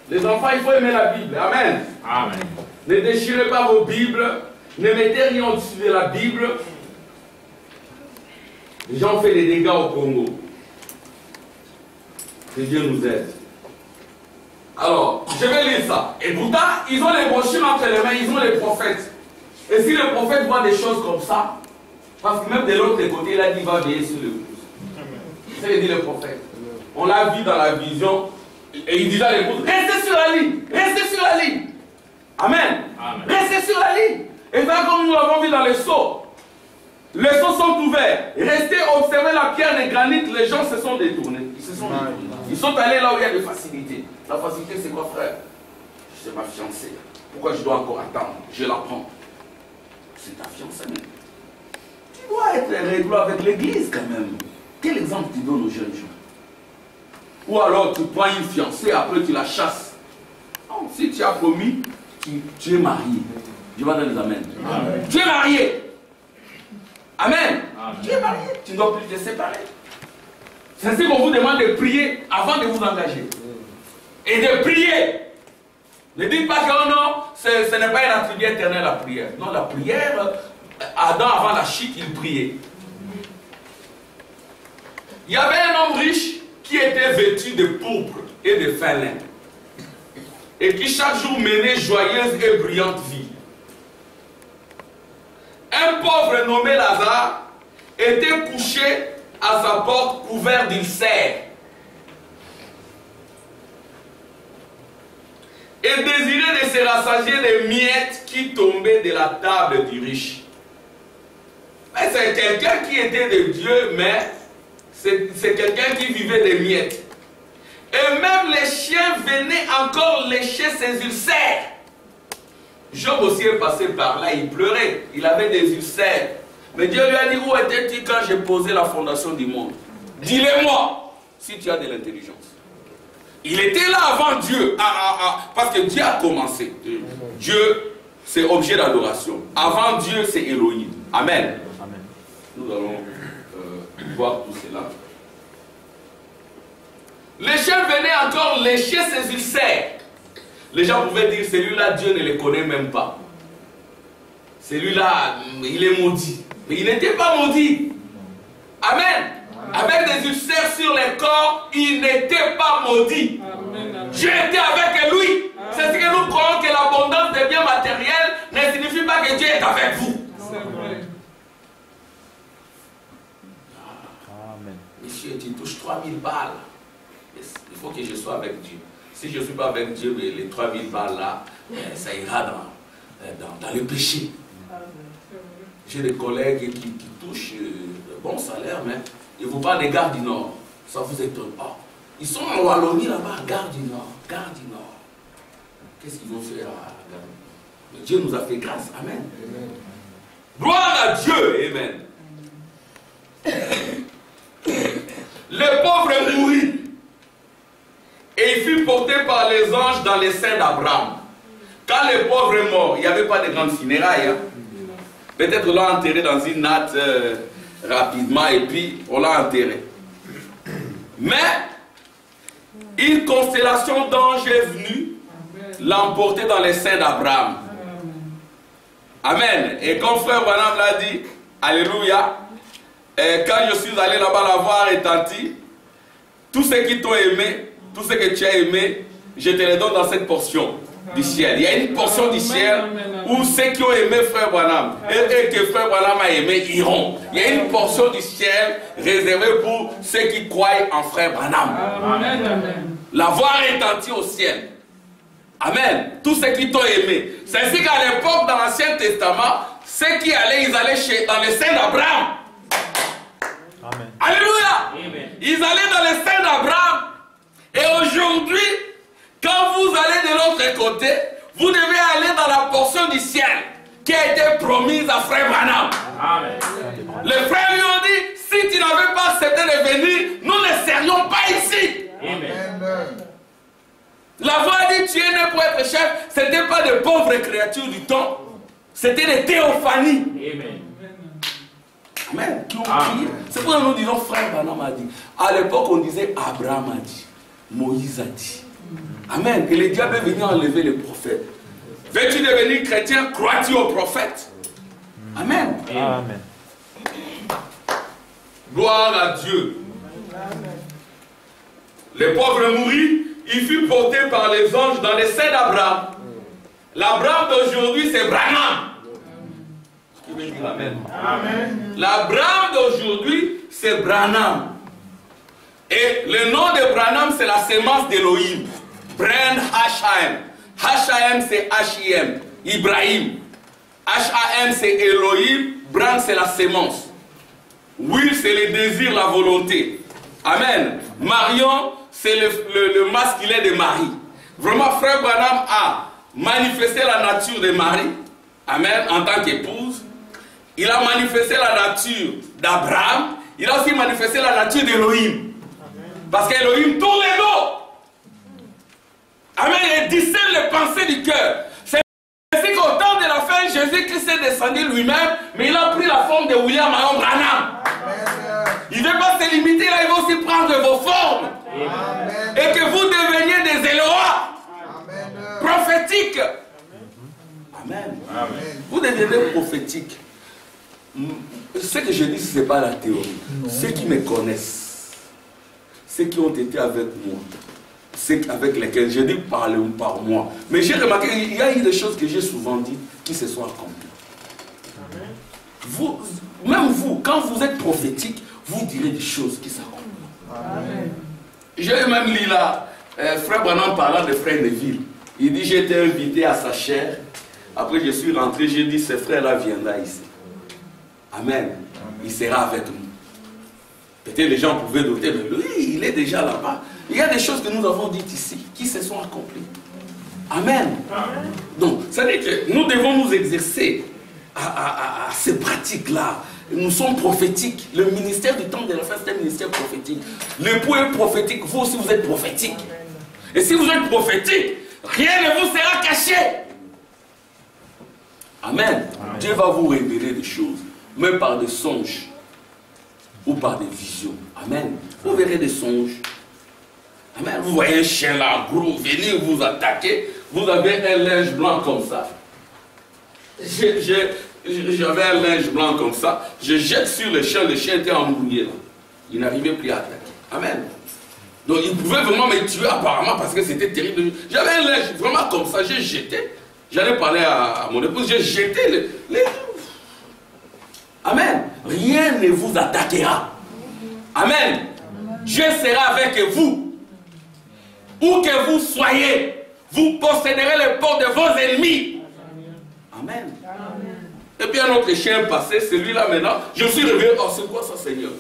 Les enfants, il faut aimer la Bible. Amen. Amen. Ne déchirez pas vos Bibles. Ne mettez rien au-dessus de la Bible. Les gens ont fait des dégâts au Congo. Que Dieu nous aide. Alors, je vais lire ça. Et pourtant, ils ont les brochures entre les mains, ils ont les prophètes. Et si le prophète voit des choses comme ça, parce que même de l'autre côté, il a dit, il va veiller sur le pouce. C'est ce que dit le prophète. On l'a vu dans la vision, et il disait à l'épouse, restez sur la ligne, restez sur la ligne. Amen. Amen. Restez sur la ligne. Et là, comme nous l'avons vu dans les seaux, les seaux sont ouverts. Restez observer la pierre de granit, les gens se sont détournés. Ils sont allés là où il y a des facilités. La facilité, c'est quoi, frère? C'est ma fiancée. Pourquoi je dois encore attendre? Je la prends. C'est ta fiancée. Tu dois être réglo avec l'église quand même. Quel exemple tu donnes aux jeunes gens? Ou alors tu prends une fiancée, après tu la chasses. Non, si tu as promis, tu es marié. Je vais dans les amens. Amen. Tu es marié. Amen. Amen. Tu es marié. Tu ne dois plus te séparer. C'est ce qu'on vous demande de prier avant de vous engager. Et de prier. Ne dites pas que oh non, ce n'est pas un attribut éternel la prière. Non, la prière, Adam avant la chute, il priait. Il y avait un homme riche qui était vêtu de pourpre et de fin lin. et qui chaque jour menait joyeuse et brillante vie. Un pauvre nommé Lazare était couché à sa porte couvert d'ulcères et désirait de se rassasier des miettes qui tombaient de la table du riche. C'est quelqu'un qui était de Dieu, mais c'est quelqu'un qui vivait des miettes. Et même les chiens venaient encore lécher ses ulcères. Job aussi est passé par là, il pleurait, il avait des ulcères. Mais Dieu lui a dit, où étais-tu quand j'ai posé la fondation du monde? Dis-le-moi, si tu as de l'intelligence. Il était là avant Dieu, parce que Dieu a commencé. Dieu, c'est objet d'adoration. Avant Dieu, c'est Elohim. Amen. Amen. Nous allons voir tout cela. Les chiens venaient encore lécher ses ulcères. Les gens pouvaient dire, celui-là, Dieu ne le connaît même pas. Celui-là, il est maudit. Mais il n'était pas maudit. Amen. Avec des ulcères sur le corps, il n'était pas maudit. Dieu était avec lui. C'est ce que nous croyons, que l'abondance des biens matériels ne signifie pas que Dieu est avec vous. Amen. Monsieur, tu touches 3000 balles. Il faut que je sois avec Dieu. Si je ne suis pas avec Dieu, les 3000 balles là, ça ira dans le péché. J'ai des collègues qui touchent de bons salaires, mais ils vous parlent des Gares du Nord. Ça vous étonne pas. Ils sont en Wallonie là-bas, Gare du Nord. Gare du Nord. Qu'est-ce qu'ils vont faire à Gare du Nord? Dieu nous a fait grâce. Amen. Amen. Gloire à Dieu. Amen. Le pauvre mourut. Et il fut porté par les anges dans les seins d'Abraham. Quand le pauvre est mort, il n'y avait pas de grandes funérailles. Hein? Peut-être on l'a enterré dans une natte rapidement et puis on l'a enterré. Mais une constellation d'anges est venue l'emporter dans les seins d'Abraham. Amen. Et comme frère Branham l'a dit, alléluia, et quand je suis allé là-bas la voir retenti, tous ceux qui t'ont aimé, tout ce que tu as aimé, je te les donne dans cette portion du ciel. Il y a une portion du ciel où ceux qui ont aimé frère Branham et que frère Branham a aimé iront. Il y a une portion du ciel réservée pour ceux qui croient en frère Branham. Amen. La voix retentit au ciel. Amen. Tous ceux qui t'ont aimé. C'est ainsi qu'à l'époque, dans l'Ancien Testament, ceux qui allaient, ils allaient dans les seins d'Abraham. Alléluia. Amen. Ils allaient dans les seins d'Abraham. Et aujourd'hui, quand vous allez de l'autre côté, vous devez aller dans la portion du ciel qui a été promise à frère Branham. Amen. Les frères lui ont dit, si tu n'avais pas accepté de venir, nous ne serions pas ici. Amen. La voix dit, tu es né pour être chef, ce n'était pas de pauvres créatures du temps, c'était des théophanies. Amen. Amen. Qui ont crié. C'est pourquoi nous disons, frère Branham a dit. À l'époque, on disait, Abraham a dit. Moïse a dit. Amen. Et le diable est venu enlever les prophètes. Veux-tu devenir chrétien? Crois-tu aux prophètes? Amen. Amen. Gloire à Dieu. Amen. Le pauvre mourut, il fut porté par les anges dans les seins d'Abraham. L'Abraham d'aujourd'hui, c'est Branham. Qui veut dire Amen. Amen. L'Abraham d'aujourd'hui, c'est Branham. Et le nom de Branham, c'est la sémence d'Elohim. Bran H-A-M. H-A-M, c'est H-I-M. Ibrahim. H-A-M, c'est Elohim. Bran, c'est la sémence. Will, c'est le désir, la volonté. Amen. Marion, c'est le masculin de Marie. Vraiment, frère Branham a manifesté la nature de Marie. Amen. En tant qu'épouse. Il a manifesté la nature d'Abraham. Il a aussi manifesté la nature d'Elohim. Parce qu'Elohim tourne les dos. Amen. Il discerne les pensées du cœur. C'est ainsi qu'au temps de la fin, Jésus-Christ est descendu lui-même, mais il a pris la forme de William Marion Branham. Il ne veut pas se limiter là, il va aussi prendre vos formes. Amen. Et que vous deveniez des Elohim prophétiques. Amen. Amen. Vous devenez prophétiques. Ce que je dis, ce n'est pas la théorie. Ceux qui me connaissent, ceux qui ont été avec moi, ceux avec lesquels je dis par moi. Mais j'ai remarqué, il y a eu des choses que j'ai souvent dit qui se sont accomplies. Vous, même vous, quand vous êtes prophétique, vous direz des choses qui s'accomplissent. J'ai même lu là, frère Branham parlant de frère Neville. Il dit, j'ai été invité à sa chaire. Après, je suis rentré, j'ai dit, ce frère-là viendra ici. Amen. Il sera avec nous. Peut-être les gens pouvaient douter, mais lui, il est déjà là-bas. Il y a des choses que nous avons dites ici qui se sont accomplies. Amen. Donc, ça veut dire que nous devons nous exercer à ces pratiques-là. Nous sommes prophétiques. Le ministère du temps de la fin, c'est un ministère prophétique. L'époux est prophétique. Vous aussi, vous êtes prophétique. Et si vous êtes prophétique, rien ne vous sera caché. Amen. Dieu va vous révéler des choses, même par des songes ou par des visions. Amen. Vous verrez des songes. Amen. Vous voyez un chien là, gros, venir vous attaquer. Vous avez un linge blanc comme ça. J'avais un linge blanc comme ça. Je jette sur le chien était embrouillé là. Il n'arrivait plus à attaquer. Amen. Donc il pouvait vraiment me tuer apparemment parce que c'était terrible. J'avais un linge vraiment comme ça, j'ai jeté. J'allais parler à mon épouse, j'ai jeté les... Amen. Rien ne vous attaquera. Amen. Dieu sera avec vous. Où que vous soyez, vous posséderez les portes de vos ennemis. Amen. Et puis un autre chien passé, celui-là maintenant, je me suis réveillé, oh c'est quoi ça Seigneur?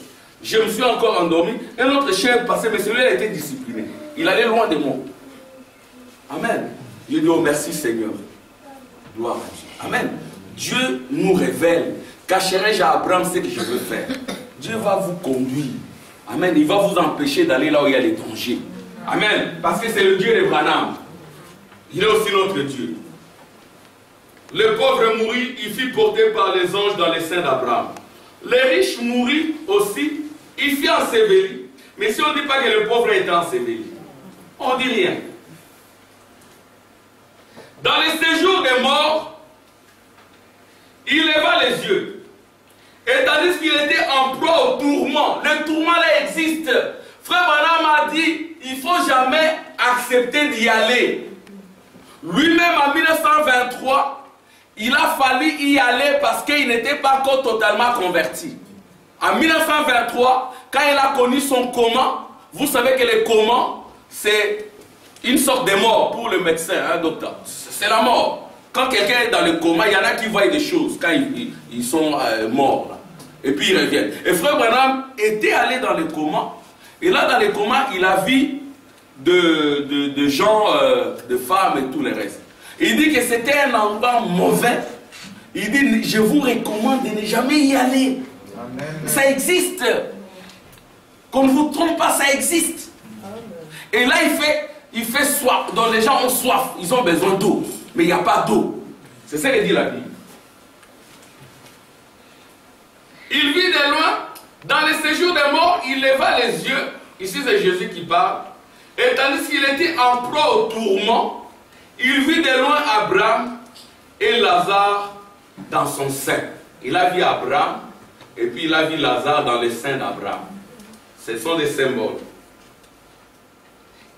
Je me suis encore endormi, un autre chien passé, mais celui-là a été discipliné. Il allait loin de moi. Amen. Je dis oh merci Seigneur. Gloire à Dieu. Amen. Dieu nous révèle. Cacherai-je à Abraham ce que je veux faire? Dieu va vous conduire. Amen. Il va vous empêcher d'aller là où il y a les dangers. Amen. Parce que c'est le Dieu de Branham. Il est aussi notre Dieu. Le pauvre mourut, il fut porté par les anges dans les seins d'Abraham. Le riche mourut aussi, il fut enseveli. Mais si on ne dit pas que le pauvre était enseveli, on ne dit rien. Dans les séjours des morts, il leva les yeux. Et tandis qu'il était en proie au tourment, le tourment là existe. Frère Branham a dit, il ne faut jamais accepter d'y aller. Lui-même en 1923, il a fallu y aller parce qu'il n'était pas encore totalement converti. En 1923, quand il a connu son coma, vous savez que le coma, c'est une sorte de mort pour le médecin, hein, docteur. C'est la mort. Quand quelqu'un est dans le coma, il y en a qui voient des choses quand ils sont morts. Là. Et puis ils reviennent. Et frère Branham était allé dans le coma. Et là, dans le coma, il a vu de gens, de femmes et tout le reste. Il dit que c'était un endroit mauvais. Il dit, je vous recommande de ne jamais y aller. Amen. Ça existe. Qu'on ne vous trompe pas, ça existe. Amen. Et là, il fait soif. Donc les gens ont soif, ils ont besoin d'eau. Mais il n'y a pas d'eau. C'est ça que dit la Bible. Il vit de loin, dans les séjours des morts, il leva les yeux. Ici, c'est Jésus qui parle. Et tandis qu'il était en proie au tourment, il vit de loin Abraham et Lazare dans son sein. Il a vu Abraham et puis il a vu Lazare dans les seins d'Abraham. Ce sont des symboles.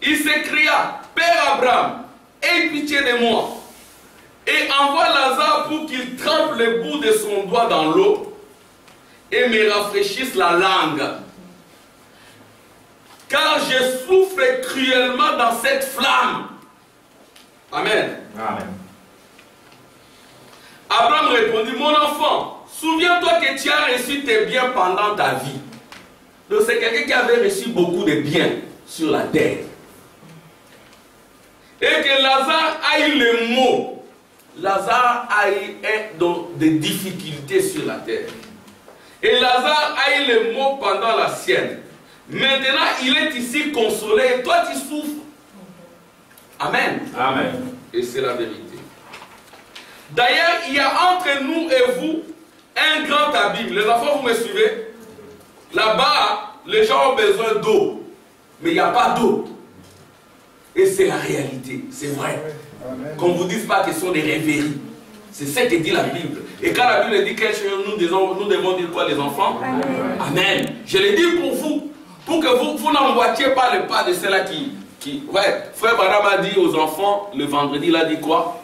Il s'écria, Père Abraham, aie pitié de moi et envoie Lazare pour qu'il trempe le bout de son doigt dans l'eau et me rafraîchisse la langue. Car je souffre cruellement dans cette flamme. Amen. Amen. Abraham répondit, mon enfant, souviens-toi que tu as reçu tes biens pendant ta vie. Donc c'est quelqu'un qui avait reçu beaucoup de biens sur la terre. Et que Lazare a eu le mot. Lazare a eu des difficultés sur la terre. Et Lazare a eu le mot pendant la sienne. Maintenant, il est ici consolé et toi tu souffres. Amen. Amen. Et c'est la vérité. D'ailleurs, il y a entre nous et vous un grand abîme. Les enfants, vous me suivez? Là-bas, les gens ont besoin d'eau. Mais il n'y a pas d'eau. Et c'est la réalité. C'est vrai. Qu'on ne vous dise pas que ce sont des rêveries. C'est ce que dit la Bible. Et quand la Bible dit quelque chose, nous devons dire quoi, les enfants? Amen. Amen. Je le dis pour vous. Pour que vous n'emboîtiez pas le pas de ceux-là qui Ouais, frère Branham a dit aux enfants, le vendredi, il a dit quoi?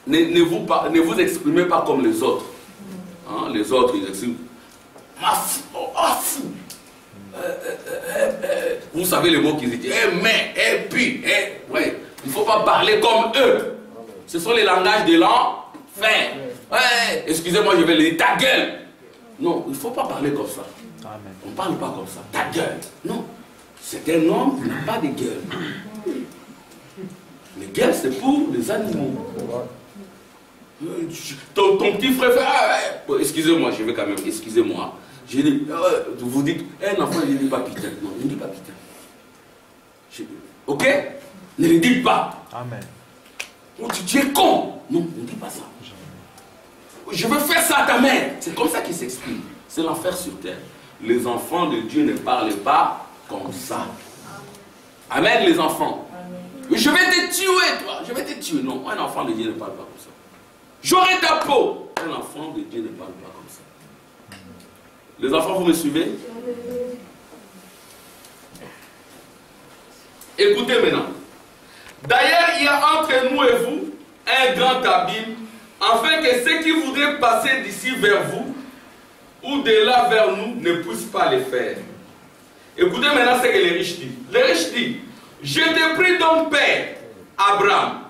Ne vous exprimez pas comme les autres. Hein, les autres, ils expriment. Vous savez les mots qu'ils disent. Mais, puis, ouais. Il ne faut pas parler comme eux. Ce sont les langages de l'enfer. Ouais, excusez-moi, je vais le dire. Ta gueule. Non, il ne faut pas parler comme ça. Amen. On ne parle pas comme ça. Ta gueule. Non. C'est un homme qui n'a pas de gueule. Les gueules, c'est pour les animaux. Ton petit frère fait, excusez-moi, je vais quand même, excusez-moi. Vous dites, un enfant, je ne dis pas putain. Non, ne dis pas putain. Ok? Ne le dis pas. Amen. Oh, tu es con. Non, ne dis pas ça. Je veux faire ça à ta mère. C'est comme ça qu'il s'exprime. C'est l'enfer sur terre. Les enfants de Dieu ne parlent pas comme ça. Amen, les enfants. Amen. Je vais te tuer, toi. Je vais te tuer. Non, un enfant de Dieu ne parle pas comme ça. J'aurai ta peau. Un enfant de Dieu ne parle pas comme ça. Les enfants, vous me suivez? Écoutez maintenant. D'ailleurs, il y a entre nous et vous un grand abîme, afin que ceux qui voudraient passer d'ici vers vous ou de là vers nous ne puissent pas le faire. Écoutez maintenant ce que les riches disent. Les riches disent, je te prie donc, Père Abraham,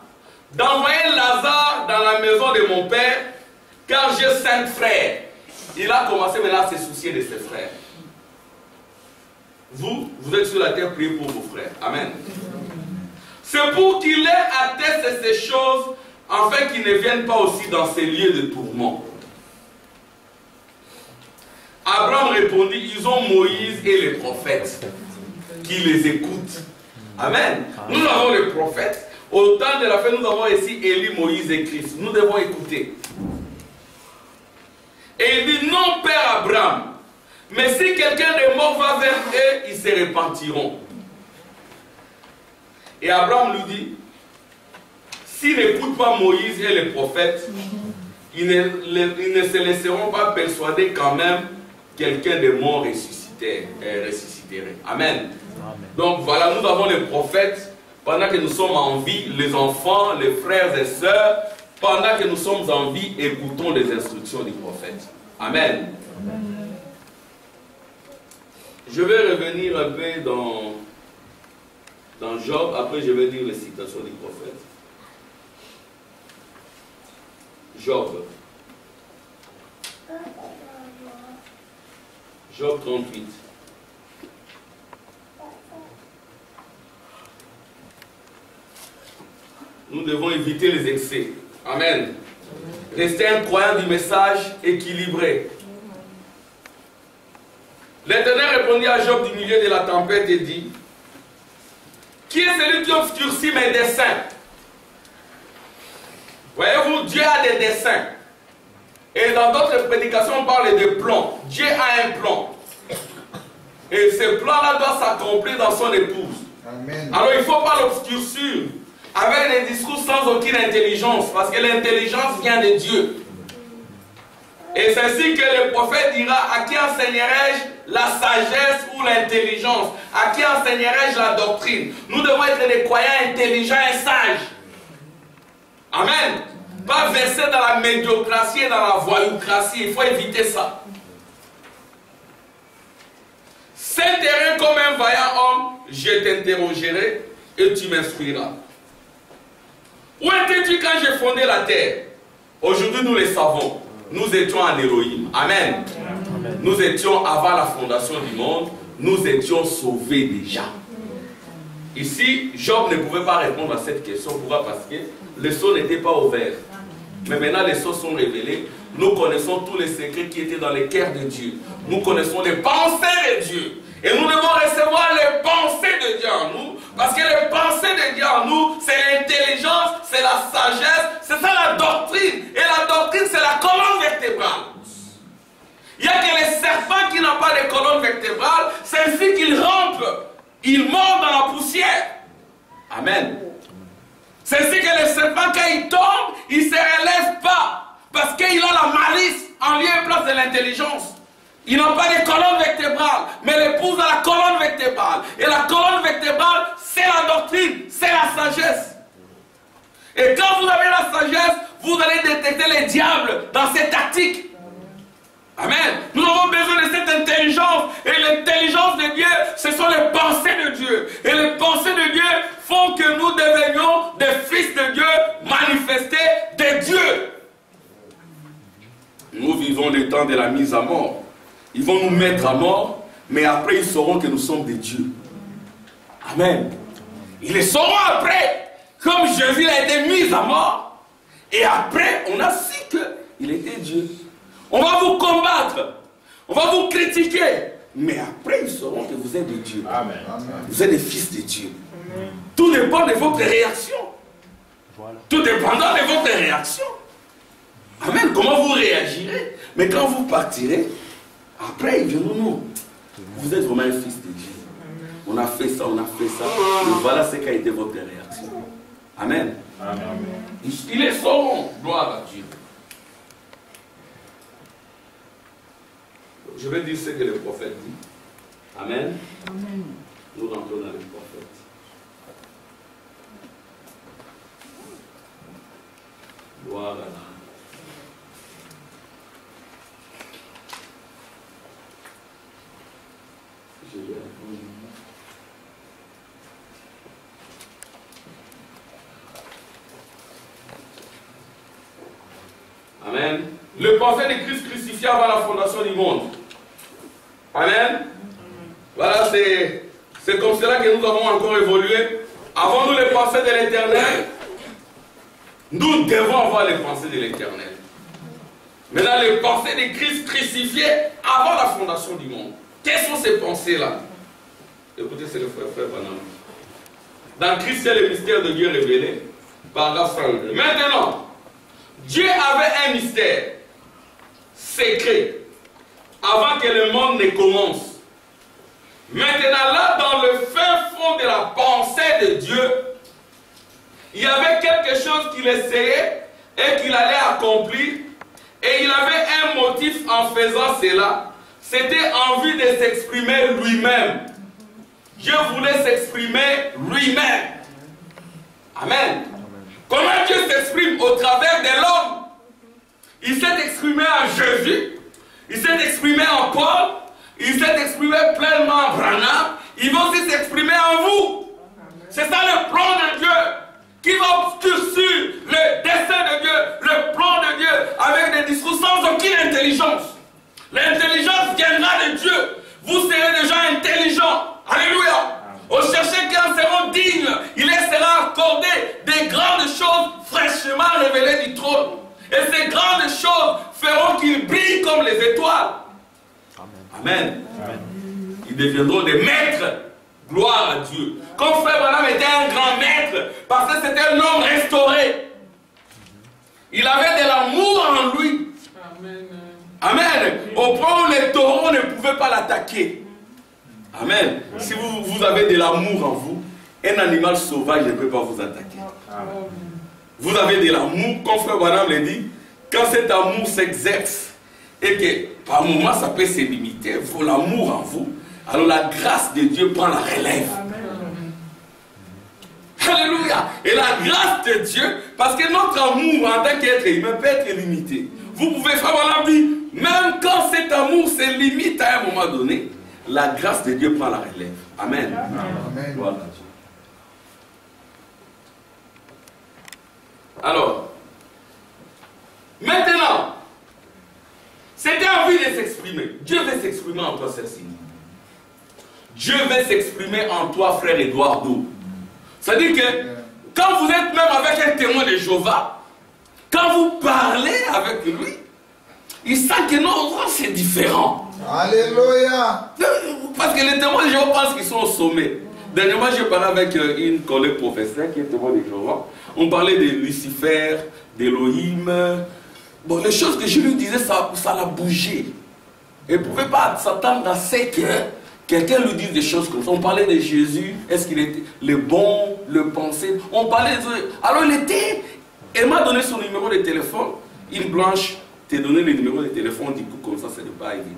d'envoyer Lazare dans la maison de mon père, car j'ai 5 frères. Il a commencé maintenant à se soucier de ses frères. Vous êtes sur la terre, priez pour vos frères. Amen. C'est pour qu'il ait attesté ces choses, afin qu'ils ne viennent pas aussi dans ces lieux de tourment. Abraham répondit, ils ont Moïse et les prophètes qui les écoutent. Amen. Nous avons les prophètes. Au temps de la fin, nous avons ici Élie, Moïse et Christ. Nous devons écouter. Et il dit, non, Père Abraham, mais si quelqu'un de mort va vers eux, ils se repentiront. Et Abraham lui dit, s'ils n'écoutent pas Moïse et les prophètes, ils ne se laisseront pas persuader quand même quelqu'un de mort ressusciterait. Amen. Amen. Donc voilà, nous avons les prophètes, pendant que nous sommes en vie, les enfants, les frères et sœurs, pendant que nous sommes en vie, écoutons les instructions du prophète. Amen. Amen. Je vais revenir un peu dans Job, après je vais dire les citations du prophète. Job. Job 38. Nous devons éviter les excès. Amen. Restez un croyant du message équilibré. L'Éternel répondit à Job du milieu de la tempête et dit, qui est celui qui obscurcit mes desseins? Voyez-vous, Dieu a des desseins. Et dans d'autres prédications, on parle de plans. Dieu a un plan. Et ce plan-là doit s'accomplir dans son épouse. Amen. Alors il ne faut pas l'obscurcir avec des discours sans aucune intelligence, parce que l'intelligence vient de Dieu. Et c'est ainsi que le prophète dira, à qui enseignerai-je la sagesse ou l'intelligence? À qui enseignerai-je la doctrine? Nous devons être des croyants intelligents et sages. Amen. Pas verser dans la médiocratie et dans la voyoucratie. Il faut éviter ça. C'est terrain comme un vaillant homme, je t'interrogerai et tu m'instruiras. Où étais-tu quand j'ai fondé la terre? Aujourd'hui, nous le savons. Nous étions en Elohim. Amen. Amen. Nous étions avant la fondation du monde. Nous étions sauvés déjà. Ici, Job ne pouvait pas répondre à cette question. Pourquoi? Parce que les sceaux n'étaient pas ouverts. Mais maintenant, les sceaux sont révélés. Nous connaissons tous les secrets qui étaient dans les cœurs de Dieu. Nous connaissons les pensées de Dieu. Et nous devons recevoir les pensées de Dieu en nous. Parce que les pensées de Dieu en nous, c'est l'intelligence, c'est la sagesse, c'est ça la doctrine. Et la doctrine, c'est la colonne vertébrale. Il n'y a que les serpents qui n'ont pas de colonne vertébrale. C'est ainsi qu'ils rampent. Ils mordent dans la poussière. Amen. C'est ainsi que les serpents, quand ils tombent, ils ne se relèvent pas. Parce qu'il a la malice en lieu et place de l'intelligence. Ils n'ont pas de colonne vertébrale, mais l'épouse a la colonne vertébrale. Et la colonne vertébrale, c'est la doctrine, c'est la sagesse. Et quand vous avez la sagesse, vous allez détecter les diables dans ces tactiques. Amen. Nous avons besoin de cette intelligence. Et l'intelligence de Dieu, ce sont les pensées de Dieu. Et les pensées de Dieu font que nous devenions des fils de Dieu, manifestés de Dieu. Nous vivons les temps de la mise à mort. Ils vont nous mettre à mort, mais après ils sauront que nous sommes des dieux. Amen. Ils le sauront après, comme Jésus a été mis à mort. Et après, on a su qu'il était Dieu. On va vous combattre, on va vous critiquer, mais après ils sauront que vous êtes des dieux. Amen. Vous êtes des fils de Dieu. Tout dépend de votre réaction. Voilà. Tout dépendant de votre réaction. Amen. Comment vous réagirez? Mais quand vous partirez, après ils diront non. Vous êtes vraiment un fils de Dieu. On a fait ça, on a fait ça. Et voilà ce qu'a été votre réaction. Amen. Amen. Ils les sauront. Gloire à Dieu. Je vais dire ce que le prophète dit. Amen. Amen. Nous rentrons dans le prophète. Gloire à Dieu. Amen. Le prophète de Christ crucifié avant la fondation du monde. Amen. Voilà, c'est comme cela que nous avons encore évolué. Avons-nous les pensées de l'Éternel? Nous devons avoir les pensées de l'Éternel. Maintenant, les pensées de Christ crucifié avant la fondation du monde. Quelles sont ces pensées-là? Écoutez, c'est le frère Branham. Dans Christ, c'est le mystère de Dieu révélé. Paragraphe 32. Maintenant, Dieu avait un mystère secret avant que le monde ne commence. Maintenant, là, dans le fin fond de la pensée de Dieu, il y avait quelque chose qu'il essayait et qu'il allait accomplir. Et il avait un motif en faisant cela. C'était envie de s'exprimer lui-même. Dieu voulait s'exprimer lui-même. Amen. Comment Dieu s'exprime? Au travers de l'homme. Il s'est exprimé en Jésus. Il s'est exprimé en Paul. Il s'est exprimé pleinement en Branham. Il va aussi s'exprimer en vous. C'est ça le plan de Dieu. Qui va obscurcir le dessein de Dieu, le plan de Dieu, avec des discours sans aucune intelligence. L'intelligence viendra de Dieu. Vous serez déjà intelligents. Alléluia. Au chercher qui en seront dignes, il leur sera accordé des grandes choses fraîchement révélées du trône. Et ces grandes choses feront qu'ils brillent comme les étoiles. Amen. Amen. Ils deviendront des maîtres. Gloire à Dieu. Comme Frère Branham était un grand maître, parce que c'était un homme restauré. Il avait de l'amour en lui. Amen. Amen. Au point où les taureaux ne pouvaient pas l'attaquer. Amen. Si vous avez de l'amour en vous, un animal sauvage ne peut pas vous attaquer. Amen. Vous avez de l'amour, comme Frère Branham le dit, quand cet amour s'exerce et que par moments ça peut se limiter, il faut l'amour en vous. Alors la grâce de Dieu prend la relève. Amen. Alléluia. Et la grâce de Dieu, parce que notre amour en tant qu'être humain peut être limité. Vous pouvez faire la vie, même quand cet amour se limite à un moment donné, la grâce de Dieu prend la relève. Amen. Amen. Voilà. Alors, maintenant, c'était envie de s'exprimer. Dieu veut s'exprimer en toi, Cécile. Dieu veut s'exprimer en toi, frère Eduardo. C'est-à-dire que quand vous êtes même avec un témoin de Jéhovah, quand vous parlez avec lui, il sent que non, c'est différent. Alléluia. Parce que les témoins de Jéhovah pensent qu'ils sont au sommet. Dernièrement, j'ai parlé avec une collègue professeur qui est témoin de Jéhovah. On parlait de Lucifer, d'Elohim. Bon, les choses que je lui disais, ça l'a bougé. Elle ne pouvait pas s'attendre à ce que quelqu'un lui dise des choses comme ça. On parlait de Jésus, est-ce qu'il était le bon, le pensé. On parlait de... Alors il était... Elle m'a donné son numéro de téléphone. Une blanche t'a donné le numéro de téléphone, du coup comme ça, c'est pas évident.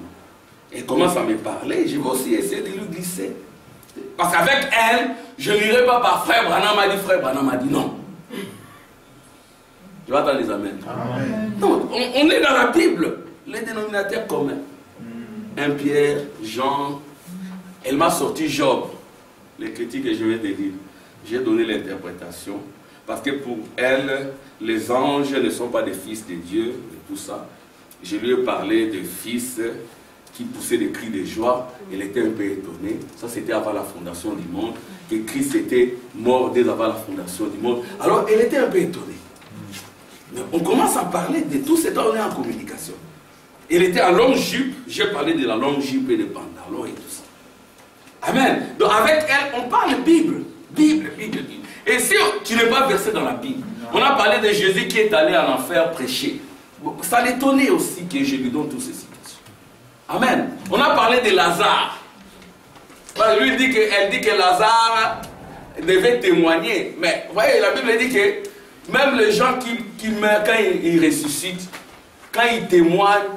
Elle commence à me parler, je vais aussi essayer de lui glisser. Parce qu'avec elle, je ne lirai pas par frère Branham m'a dit, frère Branham m'a dit non. Tu vas entendre les amens. Amen. Donc, on est dans la Bible, les dénominateurs communs. 1 Pierre, Jean, elle m'a sorti Job, les critiques que je vais te dire. J'ai donné l'interprétation, parce que pour elle, les anges ne sont pas des fils de Dieu, et tout ça. Je lui ai parlé de fils qui poussaient des cris de joie. Elle était un peu étonnée. Ça, c'était avant la fondation du monde, que Christ était mort dès avant la fondation du monde. Alors, elle était un peu étonnée. Mais on commence à parler de tout ce temps, on est en communication. Elle était en longue jupe, j'ai parlé de la longue jupe et des pantalons et tout ça. Amen. Donc avec elle, on parle de Bible. Bible. Et si tu n'es pas versé dans la Bible, on a parlé de Jésus qui est allé en enfer prêcher. Ça l'étonnait aussi que je lui donne toutes ces situations. Amen. On a parlé de Lazare. Lui elle dit que Lazare devait témoigner. Mais vous voyez, la Bible dit que même les gens qui meurent quand ils ressuscitent, quand ils témoignent,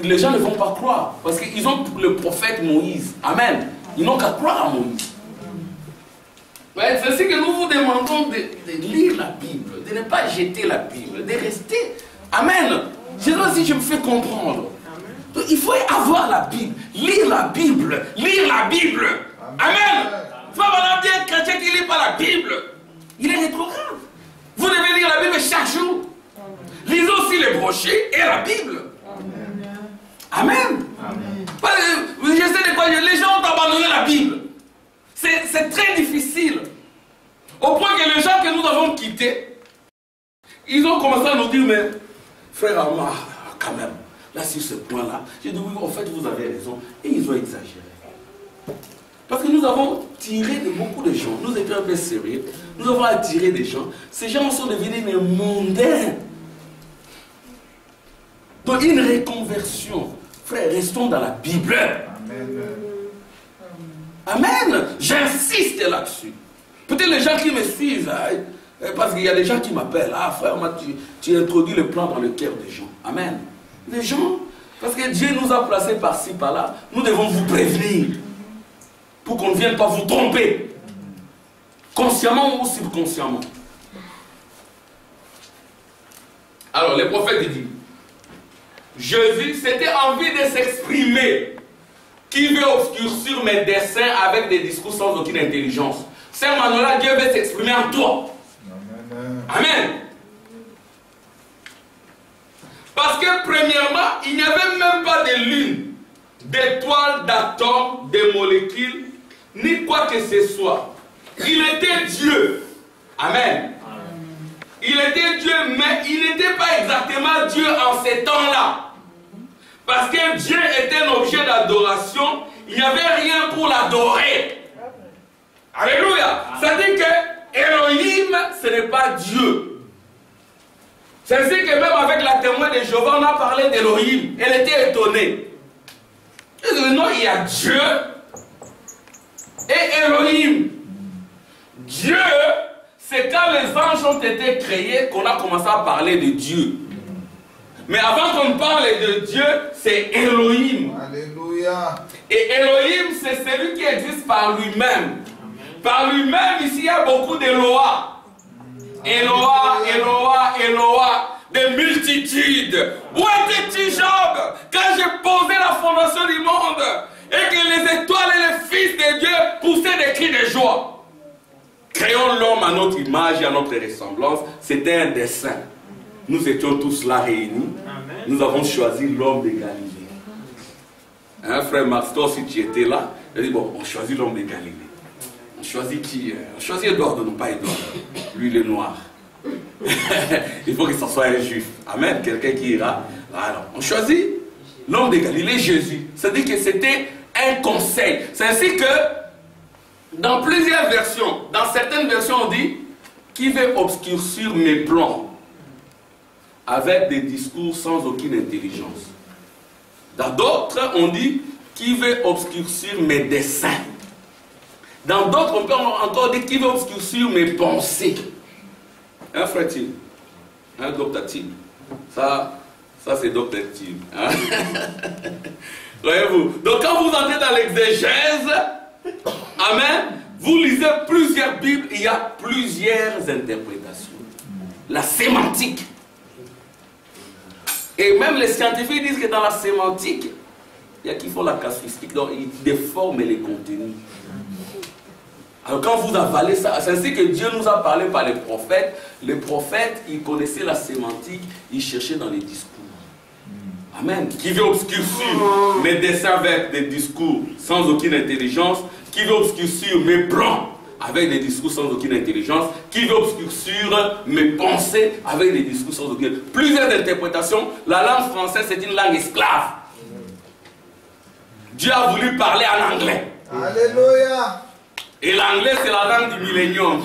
les gens ne vont pas croire. Parce qu'ils ont le prophète Moïse. Amen. Ils n'ont qu'à croire à Moïse. C'est ce que nous vous demandons de lire la Bible, de ne pas jeter la Bible, de rester. Amen. Je sais pas si je me fais comprendre. Donc, il faut avoir la Bible, lire la Bible, lire la Bible. Amen. Faut avoir un chrétien qui ne lit pas la Bible. Il est rétrograde. Vous devez lire la Bible chaque jour. Lisez aussi les brochures et la Bible. Amen. Amen. Je sais de quoi les gens ont abandonné la Bible. C'est très difficile. Au point que les gens que nous avons quittés, ils ont commencé à nous dire, mais frère Amar, quand même, là sur ce point-là, j'ai dit oui, en fait vous avez raison. Et ils ont exagéré. Parce que nous avons tiré de beaucoup de gens, nous étions un peu sérieux, nous avons attiré des gens. Ces gens sont devenus des mondains. Donc une reconversion. Frère, restons dans la Bible. Amen. Amen. J'insiste là-dessus. Peut-être les gens qui me suivent, parce qu'il y a des gens qui m'appellent, ah frère, tu introduis le plan dans le cœur des gens. Amen. Les gens, parce que Dieu nous a placés par-ci, par-là, nous devons vous prévenir pour qu'on ne vienne pas vous tromper, consciemment ou subconsciemment. Alors, le prophète dit, Jésus s'était envie de s'exprimer. Qui veut obscurcir mes desseins avec des discours sans aucune intelligence? Saint Manola, Dieu veut s'exprimer en toi. Amen. Amen. Parce que premièrement, il n'y avait même pas de lune, d'étoiles, d'atomes, de molécules, ni quoi que ce soit. Il était Dieu. Amen. Il était Dieu, mais il n'était pas exactement Dieu en ces temps-là. Parce que Dieu était un objet d'adoration, il n'y avait rien pour l'adorer. Alléluia. C'est-à-dire que Elohim, ce n'est pas Dieu. C'est-à-dire que même avec la témoin de Jéhovah, on a parlé d'Elohim. Elle était étonnée. Elle dit, non, il y a Dieu et Elohim. Dieu, c'est quand les anges ont été créés qu'on a commencé à parler de Dieu. Mais avant qu'on parle de Dieu, c'est Elohim. Alléluia. Et Elohim, c'est celui qui existe par lui-même. Par lui-même, ici, il y a beaucoup d'Eloah. Eloah, Eloah, Eloah. Des multitudes. Où étais-tu, Job, quand j'ai posé la fondation du monde et que les étoiles et les fils de Dieu poussaient des cris de joie? Créons l'homme à notre image et à notre ressemblance. C'était un dessein. Nous étions tous là réunis. Amen. Nous avons choisi l'homme de Galilée. Hein, frère Mastor, si tu étais là, il a dit, bon, on choisit l'homme de Galilée. On choisit qui? On choisit Edouard, non pas Edouard. Lui, il est noir. Il faut que ce soit un juif. Amen. Quelqu'un qui ira. Alors, on choisit l'homme de Galilée, Jésus. C'est-à-dire que c'était un conseil. C'est ainsi que, dans plusieurs versions, dans certaines versions, on dit, qui veut obscurcir mes plans avec des discours sans aucune intelligence. Dans d'autres, on dit, qui veut obscurcir mes desseins. Dans d'autres, on peut encore dire, qui veut obscurcir mes pensées. Hein, frère Tim? Hein, docteur Tim? Ça c'est docteur Tim. Hein? Voyez-vous? Donc quand vous entrez dans l'exégèse, amen, vous lisez plusieurs Bibles, il y a plusieurs interprétations. La sémantique. Et même les scientifiques disent que dans la sémantique, il y a qui font la casuistique, donc ils déforment les contenus. Alors quand vous avalez ça, c'est ainsi que Dieu nous a parlé par les prophètes. Les prophètes, ils connaissaient la sémantique, ils cherchaient dans les discours. Amen. Qui veut obscurcir mes dessins avec des discours sans aucune intelligence, qui veut obscurcir mes plans avec des discours sans aucune intelligence, qui veut obscurcir mes pensées avec des discours sans aucune... Plusieurs interprétations. La langue française, c'est une langue esclave. Dieu a voulu parler en anglais. Alléluia. Et l'anglais, c'est la langue du millénium.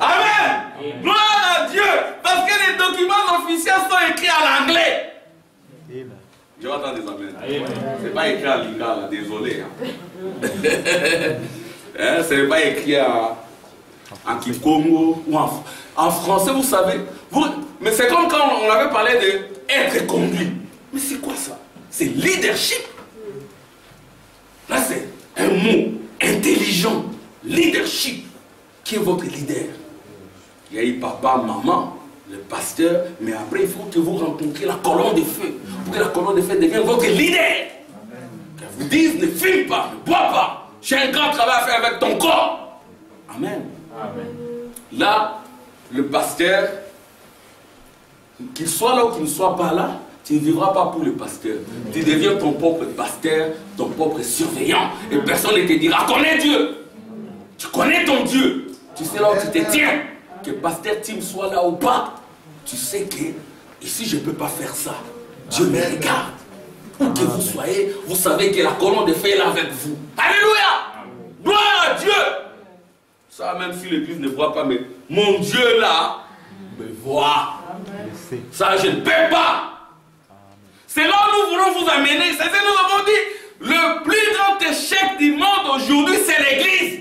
Amen. Gloire à Dieu. Parce que les documents officiels sont écrits en anglais. Je vais entendre des amens. C'est pas écrit en lingala, là, désolé. Hein, c'est pas écrit en kikongo ou en français, vous savez. Mais c'est comme quand on avait parlé de être conduit. Mais c'est quoi ça? C'est leadership. Là, c'est un mot intelligent. Leadership. Qui est votre leader? Il y a eu papa, maman, le pasteur, mais après il faut que vous rencontriez la colonne de feu. Pour que la colonne de feu devienne votre leader. Qu'elle vous dise, ne fume pas, ne bois pas. J'ai un grand travail à faire avec ton corps. Amen. Amen. Là, le pasteur, qu'il soit là ou qu'il ne soit pas là, tu ne vivras pas pour le pasteur. Tu deviens ton propre pasteur, ton propre surveillant. Et personne ne te dira, connais Dieu. Tu connais ton Dieu. Tu sais là où tu te tiens. Que pasteur Tim soit là ou pas. Tu sais que ici je ne peux pas faire ça. Dieu me regarde. Où que vous soyez, vous savez que la colonne de feu est là avec vous. Alléluia. Gloire à Dieu. Ça, même si l'église ne voit pas, mais mon Dieu là me voit. Ça, je ne peux pas. C'est là où nous voulons vous amener. C'est ce que nous avons dit. Le plus grand échec du monde aujourd'hui, c'est l'église.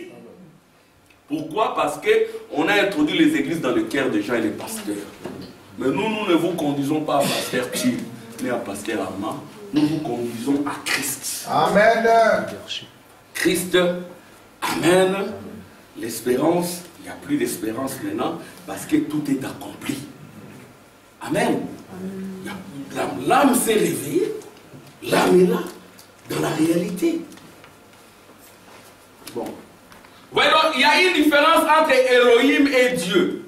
Pourquoi? Parce qu'on a introduit les églises dans le cœur des gens et les pasteurs. Mais nous ne vous conduisons pas à pasteur Thieu, mais à pasteur Armand. Nous vous conduisons à Christ. Amen. Christ, amen. L'espérance, il n'y a plus d'espérance maintenant parce que tout est accompli. Amen. L'âme s'est réveillée. L'âme est là, dans la réalité. Bon. Ouais, donc, il y a une différence entre Elohim et Dieu.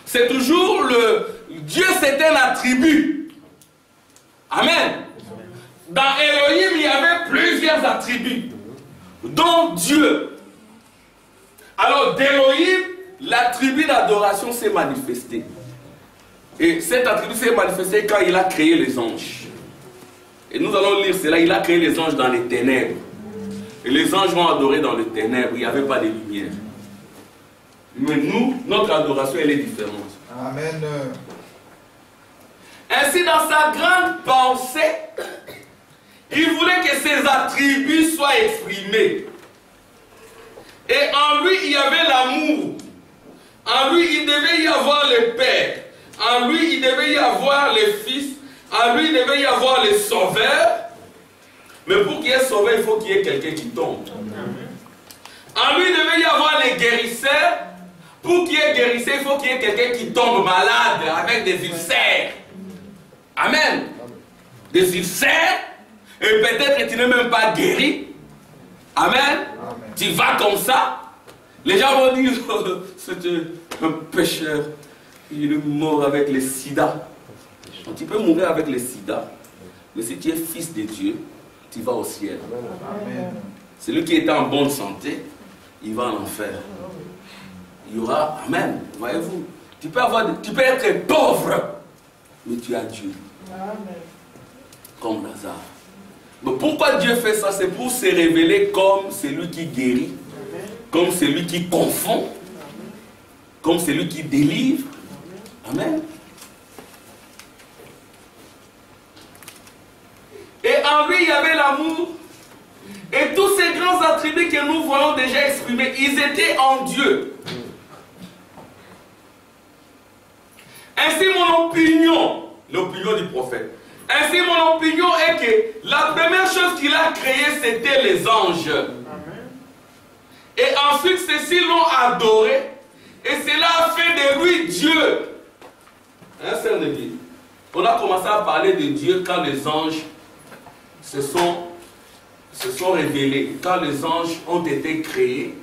C'est toujours le... Dieu, c'est un attribut. Amen. Dans Elohim, il y avait plusieurs attributs, dont Dieu. Alors, d'Elohim, l'attribut d'adoration s'est manifesté. Et cet attribut s'est manifesté quand il a créé les anges. Et nous allons lire cela. Il a créé les anges dans les ténèbres. Et les anges vont adorer dans les ténèbres. Il n'y avait pas de lumière. Mais nous, notre adoration, elle est différente. Amen. Ainsi, dans sa grande pensée, il voulait que ses attributs soient exprimés. Et en lui, il y avait l'amour. En lui, il devait y avoir le Père. En lui, il devait y avoir le Fils. En lui, il devait y avoir le Sauveur. Mais pour qu'il y ait sauveur, il faut qu'il y ait quelqu'un qui tombe. En lui, il devait y avoir les guérisseurs. Pour qu'il y ait guérisseur, il faut qu'il y ait quelqu'un qui tombe malade avec des ulcères. Amen. Des ulcères. Et peut-être que tu n'es même pas guéri. Amen. Amen. Tu vas comme ça. Les gens vont dire, c'était un pécheur. Il est mort avec le sida. Tu peux mourir avec le sida. Mais si tu es fils de Dieu, tu vas au ciel. Amen. Celui qui est en bonne santé, il va en enfer. Il y aura, amen, voyez-vous, tu peux être pauvre, mais tu as Dieu. Amen. Comme Lazare. Mais pourquoi Dieu fait ça? C'est pour se révéler comme celui qui guérit, comme celui qui confond, comme celui qui délivre. Amen. Et en lui, il y avait l'amour. Et tous ces grands attributs que nous voyons déjà exprimés, ils étaient en Dieu. Ainsi, mon opinion, l'opinion du prophète, Ainsi, mon opinion est que la première chose qu'il a créée, c'était les anges. Et ensuite, ceux-ci l'ont adoré. Et cela a fait de lui Dieu. Hein, c'est de Dieu. On a commencé à parler de Dieu quand les anges se sont révélés. Quand les anges ont été créés,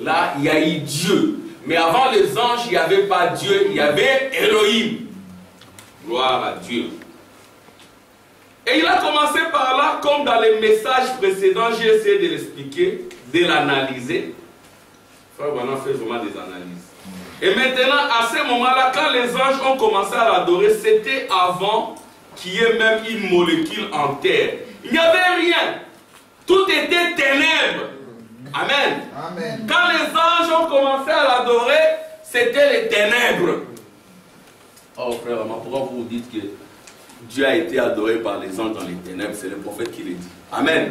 là, il y a eu Dieu. Mais avant les anges, il n'y avait pas Dieu, il y avait Elohim. Gloire à Dieu. Et il a commencé par là, comme dans les messages précédents, j'ai essayé de l'expliquer, de l'analyser. Frère Branham fait vraiment des analyses. Et maintenant, à ce moment-là, quand les anges ont commencé à l'adorer, c'était avant qu'il y ait même une molécule en terre. Il n'y avait rien. Tout était ténèbres. Amen. Amen. Quand les anges ont commencé à l'adorer, c'était les ténèbres. Oh frère, pourquoi vous dites que Dieu a été adoré par les anges dans les ténèbres? C'est le prophète qui le dit. Amen.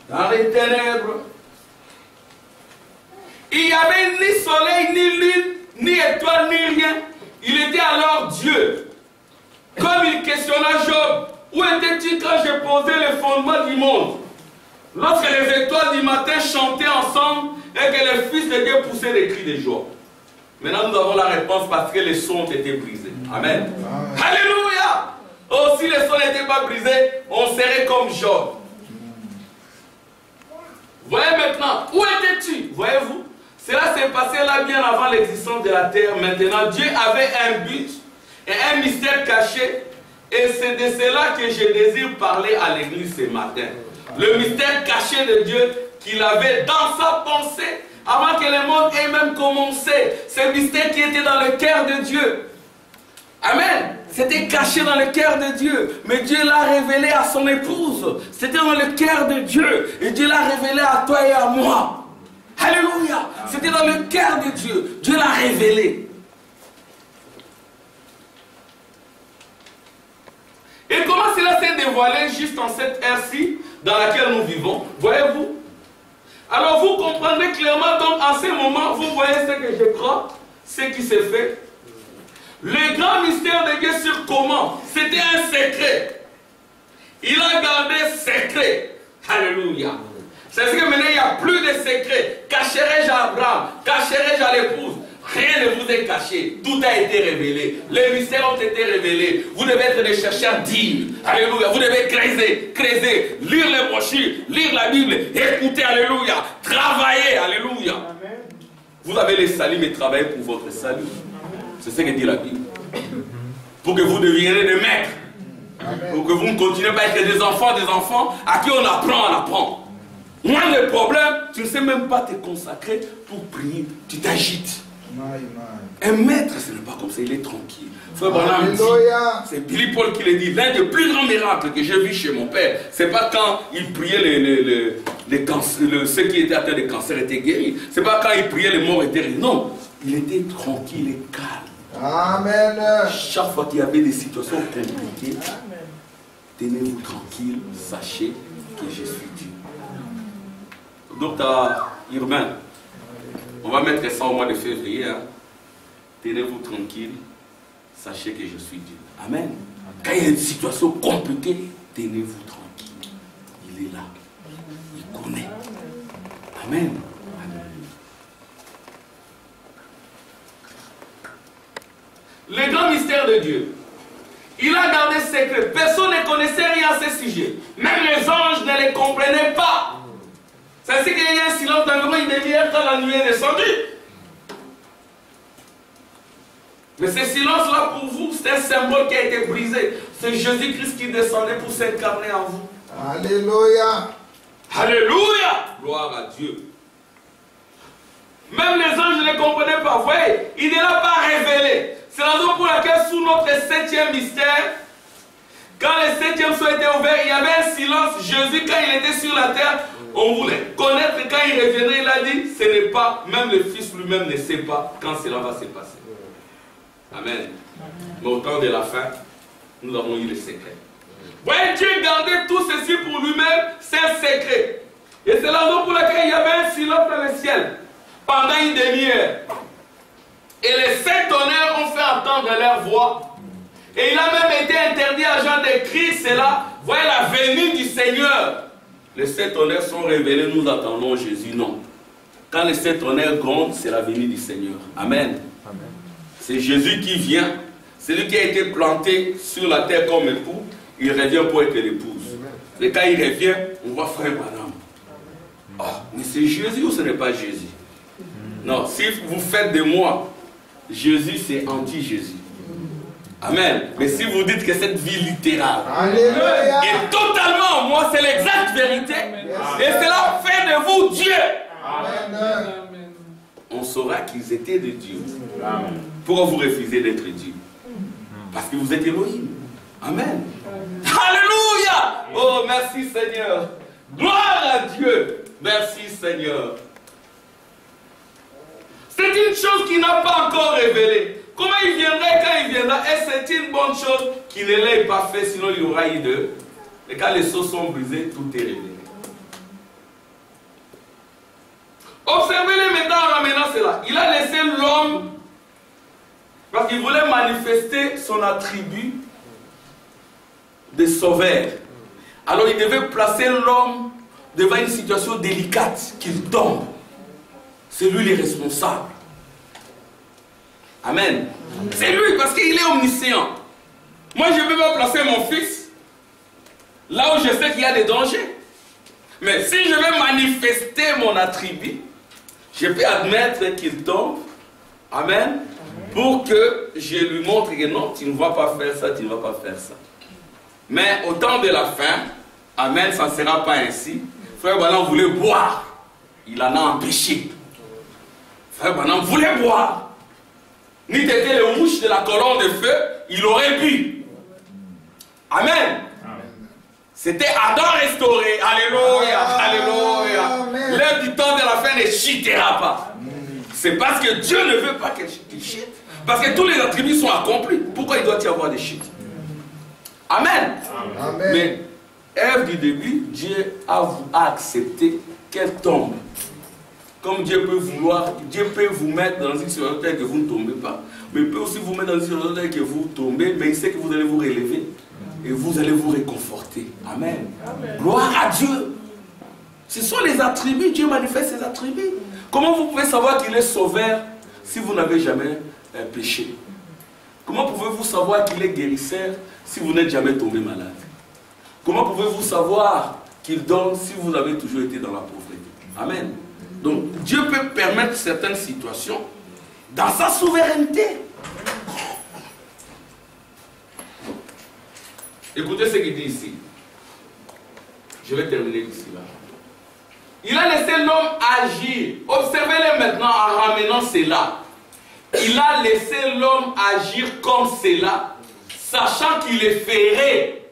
Dans les ténèbres. Il n'y avait ni soleil, ni lune, ni étoile, ni rien. Il était alors Dieu. Comme il questionna Job, où étais-tu quand j'ai posé les fondements du monde? Lorsque les étoiles du matin chantaient ensemble et que les fils de Dieu poussaient des cris de joie. Maintenant nous avons la réponse parce que les sons ont été brisés. Amen. Amen. Alléluia. Oh, si les sons n'étaient pas brisés, on serait comme Job. Voyez maintenant, où étais-tu? Voyez-vous? Cela s'est passé là bien avant l'existence de la terre. Maintenant, Dieu avait un but et un mystère caché. Et c'est de cela que je désire parler à l'église ce matin. Le mystère caché de Dieu qu'il avait dans sa pensée avant que le monde ait même commencé. Ce mystère qui était dans le cœur de Dieu. Amen. C'était caché dans le cœur de Dieu. Mais Dieu l'a révélé à son épouse. C'était dans le cœur de Dieu. Et Dieu l'a révélé à toi et à moi. Alléluia. C'était dans le cœur de Dieu. Dieu l'a révélé. Et comment cela s'est dévoilé juste en cette ère-ci dans laquelle nous vivons? Voyez-vous? Alors vous comprendrez clairement, donc en ce moment, vous voyez ce que je crois, ce qui s'est fait. Le grand mystère de Dieu sur comment? C'était un secret. Il a gardé secret. Alléluia. C'est ce que maintenant il n'y a plus de secret. Cacherai-je à Abraham? Cacherai-je à l'épouse? Rien ne vous est caché. Tout a été révélé. Les mystères ont été révélés. Vous devez être des chercheurs dignes. Alléluia. Vous devez creuser, lire les brochures, lire la Bible, écouter. Alléluia. Travailler. Alléluia. Amen. Vous avez les saluts, mais travaillez pour votre salut. C'est ce que dit la Bible. Pour que vous deveniez des maîtres. Amen. Pour que vous ne continuez pas à être des enfants à qui on apprend. Moi, le problème, tu ne sais même pas te consacrer pour prier. Tu t'agites. Un maître, ce n'est pas comme ça, il est tranquille. Frère Branham dit, c'est Billy Paul qui le dit, l'un des plus grands miracles que j'ai vu chez mon père, c'est pas quand il priait ceux qui étaient atteints de cancer étaient guéris. C'est pas quand il priait les morts étaient guéris. Non, il était tranquille et calme. Amen. Chaque fois qu'il y avait des situations compliquées, tenez-vous tranquille, sachez que je suis Dieu. Docteur Urbain, on va mettre ça au mois de février. Hein. Tenez-vous tranquille, sachez que je suis Dieu. Amen. Quand il y a une situation compliquée, tenez-vous tranquille. Il est là. Il connaît. Amen. Le grand mystère de Dieu. Il a gardé secret. Personne ne connaissait rien à ce sujet. Même les anges ne les comprenaient pas. C'est ainsi qu'il y a eu un silence d'environ une demi-heure quand la nuit est descendue. Mais ce silence-là pour vous, c'est un symbole qui a été brisé. C'est Jésus-Christ qui descendait pour s'incarner en vous. Alléluia. Alléluia. Gloire à Dieu. Même les anges ne comprenaient pas. Vous voyez, il ne l'a pas révélé. C'est la raison pour laquelle sous notre 7e mystère, quand les 7e sont été ouverts, il y avait un silence. Jésus, quand il était sur la terre, on voulait connaître. Quand il reviendrait, il a dit, ce n'est pas, même le Fils lui-même ne sait pas quand cela va se passer. Amen. Mais au temps de la fin, nous avons eu le secret. Voyez, Dieu gardait tout ceci pour lui-même, c'est un secret. Et c'est la raison pour laquelle il y avait un silence dans le ciel pendant une demi-heure. Et les 7 tonnerres ont fait entendre leur voix. Et il a même été interdit à Jean d'écrire cela. Voyez la venue du Seigneur. Les 7 tonnerres sont révélés, nous attendons Jésus. Non. Quand les 7 tonnerres grondent, c'est la venue du Seigneur. Amen. C'est Jésus qui vient. Celui qui a été planté sur la terre comme époux, il revient pour être l'épouse. Et quand il revient, on voit frère Branham. Oh, mais c'est Jésus ou ce n'est pas Jésus? Non, si vous faites de moi Jésus, c'est anti-Jésus. Amen. Mais si vous dites que cette vie littérale est totalement en moi, c'est l'exacte vérité. Et cela fait de vous Dieu. Amen. On saura qu'ils étaient de Dieu. Pourquoi vous refusez d'être Dieu? Parce que vous êtes Elohim. Amen. Alléluia. Oh, merci Seigneur. Gloire à Dieu. Merci Seigneur. C'est une chose qui n'a pas encore révélé. Comment il viendrait quand il viendra? Et c'est une bonne chose qu'il ne l'ait pas fait, sinon il y aura eu deux. Et quand les seaux sont brisés, tout est révélé. Observez-les maintenant en ramenant cela. Il a laissé l'homme parce qu'il voulait manifester son attribut de sauveur. Alors il devait placer l'homme devant une situation délicate, qu'il tombe. C'est lui le responsable. Amen. C'est lui parce qu'il est omniscient. Moi je peux pas placer mon fils là où je sais qu'il y a des dangers. Mais si je vais manifester mon attribut, je peux admettre qu'il tombe. Amen. Pour que je lui montre que non, tu ne vas pas faire ça, tu ne vas pas faire ça. Mais au temps de la fin, amen, ça ne sera pas ainsi. Frère Branham voulait boire. Il en a empêché. Frère Branham voulait boire. Ni t'étais le mouche de la colonne de feu, il aurait bu. Amen. C'était Adam restauré. Alléluia. Alléluia. L'heure du temps de la fin ne chitera pas. C'est parce que Dieu ne veut pas qu'il chite. Parce que tous les attributs sont accomplis. Pourquoi il doit y avoir des chutes? Amen. Amen. Mais Ève du début, Dieu a accepté qu'elle tombe. Comme Dieu peut vouloir, Dieu peut vous mettre dans une situation telle que vous ne tombez pas. Mais il peut aussi vous mettre dans une situation telle que vous tombez, mais il sait que vous allez vous relever. Et vous allez vous réconforter. Amen. Amen. Gloire à Dieu. Ce sont les attributs. Dieu manifeste ses attributs. Comment vous pouvez savoir qu'il est sauveur si vous n'avez jamais péché? Comment pouvez-vous savoir qu'il est guérisseur si vous n'êtes jamais tombé malade? Comment pouvez-vous savoir qu'il donne si vous avez toujours été dans la pauvreté? Amen. Donc Dieu peut permettre certaines situations dans sa souveraineté. Écoutez ce qu'il dit ici. Je vais terminer d'ici là. Il a laissé l'homme agir. Observez-le maintenant en ramenant cela. Il a laissé l'homme agir comme cela, sachant qu'il est ferré.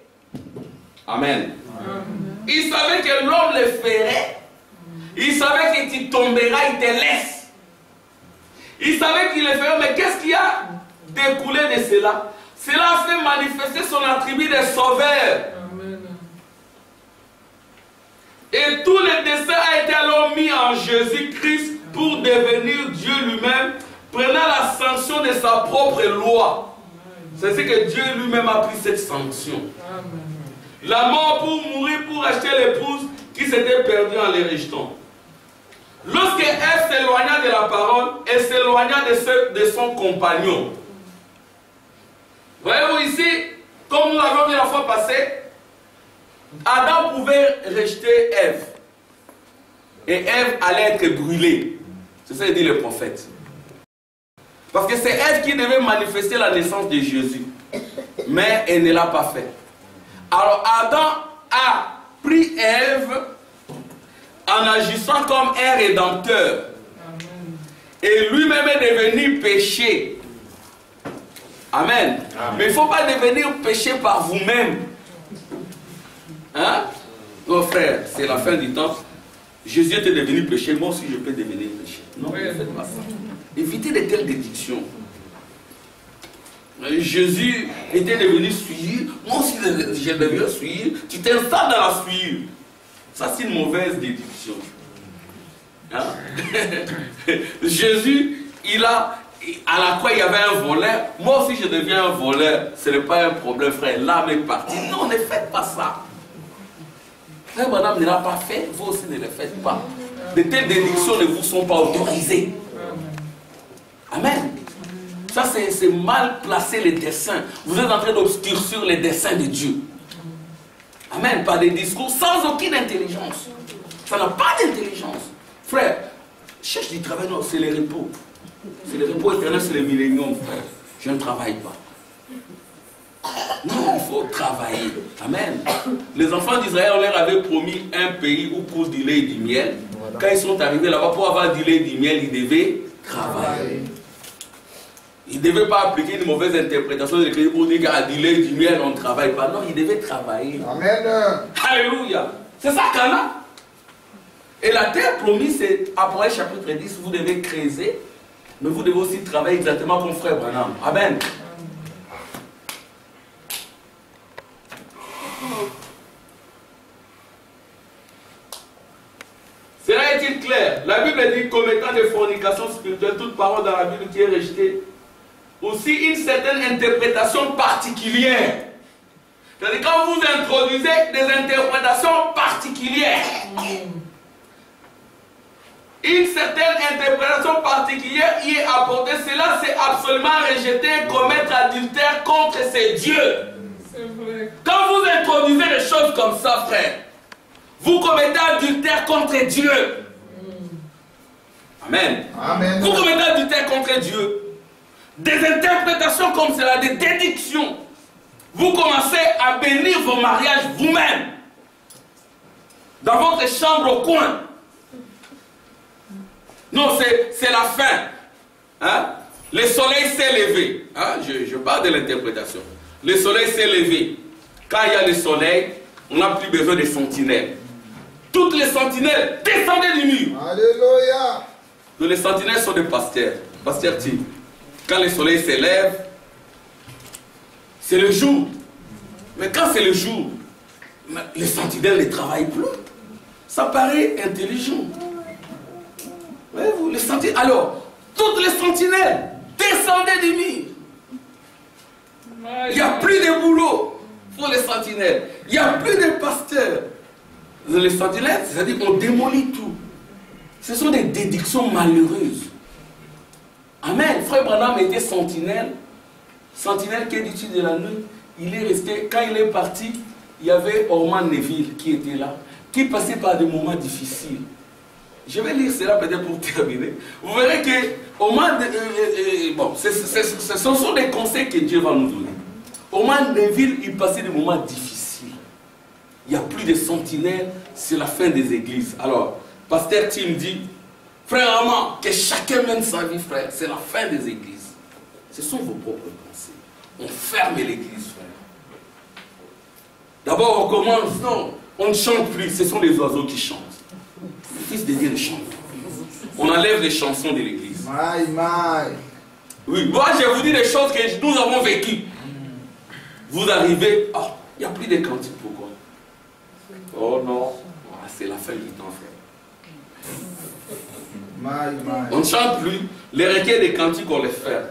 Amen. Il savait que l'homme le ferait. Il savait que tu tomberas, il te laisse. Il savait qu'il le ferait, mais qu'est-ce qui a découlé de cela? Cela a fait manifester son attribut de sauveur. Amen. Et tout le dessein a été alors mis en Jésus-Christ pour devenir Dieu lui-même, prenant la sanction de sa propre loi. C'est ce que Dieu lui-même a pris cette sanction. Amen. La mort pour mourir, pour acheter l'épouse qui s'était perdue en les rejetant. Lorsque elle s'éloigna de la parole, elle s'éloigna de son compagnon. Voyez-vous ici, comme nous l'avons vu la fois passée, Adam pouvait rejeter Ève. Et Ève allait être brûlée. C'est ça que dit le prophète. Parce que c'est Ève qui devait manifester la naissance de Jésus. Mais elle ne l'a pas fait. Alors Adam a pris Ève en agissant comme un rédempteur. Et lui-même est devenu péché. Amen. Amen. Mais il ne faut pas devenir péché par vous-même. Hein? Oh frère, c'est la fin du temps. Jésus était devenu péché, moi aussi je peux devenir péché. Non, ne faites pas ça. Évitez de telles dédictions. Jésus était devenu souillure, moi aussi je deviens souillure. Tu t'installes dans la souillure. Ça c'est une mauvaise déduction. Hein? Jésus, il a à la croix il y avait un voleur. Moi aussi je deviens un voleur. Ce n'est pas un problème, frère. L'âme est partie. Non, ne faites pas ça. Frère Branham ne l'a pas fait, vous aussi ne le faites pas. De telles déductions ne vous sont pas autorisées. Amen. Ça c'est mal placer les desseins. Vous êtes en train d'obscurcir les desseins de Dieu. Amen. Par des discours sans aucune intelligence. Ça n'a pas d'intelligence. Frère, cherche du travail, non, c'est les repos. C'est les repos éternels, c'est les milléniums, frère. Je ne travaille pas. Non, il faut travailler. Amen. Les enfants d'Israël, on leur avait promis un pays où coule du lait et du miel. Quand ils sont arrivés là-bas, pour avoir du lait et du miel, ils devaient travailler. Ils ne devaient pas appliquer une mauvaise interprétation de l'écriture pour dire qu'à du lait et du miel, on ne travaille pas. Non, ils devaient travailler. Amen. Alléluia. C'est ça qu'on a. Et la terre promise, c'est après chapitre 10, vous devez creuser, mais vous devez aussi travailler exactement comme frère Branham. Amen. Cela est-il clair? La Bible dit comme étant des fornications spirituelles, toute parole dans la Bible qui est rejetée. Aussi une certaine interprétation particulière. C'est-à-dire quand vous introduisez des interprétations particulières. Une certaine interprétation particulière y est apportée. Cela c'est absolument rejeté. Commettre adultère contre ses dieux. Quand vous introduisez des choses comme ça, frère, vous commettez adultère contre Dieu. Amen. Amen. Vous commettez adultère contre Dieu. Des interprétations comme cela, des déductions. Vous commencez à bénir vos mariages vous-même. Dans votre chambre au coin. Non, c'est la fin. Hein? Le soleil s'est levé. Hein? Je parle de l'interprétation. Le soleil s'est levé. Quand il y a le soleil, on n'a plus besoin de sentinelles. Toutes les sentinelles descendaient du mur. Alléluia. Donc les sentinelles sont des pasteurs. Pasteur Tim. Quand le soleil s'élève, c'est le jour. Mais quand c'est le jour, les sentinelles ne travaillent plus. Ça paraît intelligent. Voyez-vous, les sentinelles. Alors, toutes les sentinelles descendaient du mur. Il n'y a plus de boulot pour les sentinelles. Il n'y a plus de pasteurs. Les sentinelles, c'est-à-dire qu'on démolit tout. Ce sont des déductions malheureuses. Amen. Frère Branham était sentinelle. Sentinelle qui est du de la nuit. Il est resté, quand il est parti, il y avait Orman Neville qui était là, qui passait par des moments difficiles. Je vais lire cela peut-être pour terminer. Vous verrez que Orman, bon, ce sont des conseils que Dieu va nous donner. Orman Neville, il passait des moments difficiles. Il n'y a plus de sentinelles, c'est la fin des églises. Alors, Pasteur Tim dit, frère Armand, que chacun mène sa vie, frère, c'est la fin des églises. Ce sont vos propres pensées. On ferme l'église, frère. D'abord, on commence, non, on ne chante plus, ce sont les oiseaux qui chantent. Le Fils de Dieu ne chante. On enlève les chansons de l'église. Oui, moi je vous dis des choses que nous avons vécues. Vous arrivez, ah, il n'y a plus de cantiques, pourquoi? Oh non, c'est la fin du temps, frère. On ne chante plus. Les requêtes des cantiques, on les fait.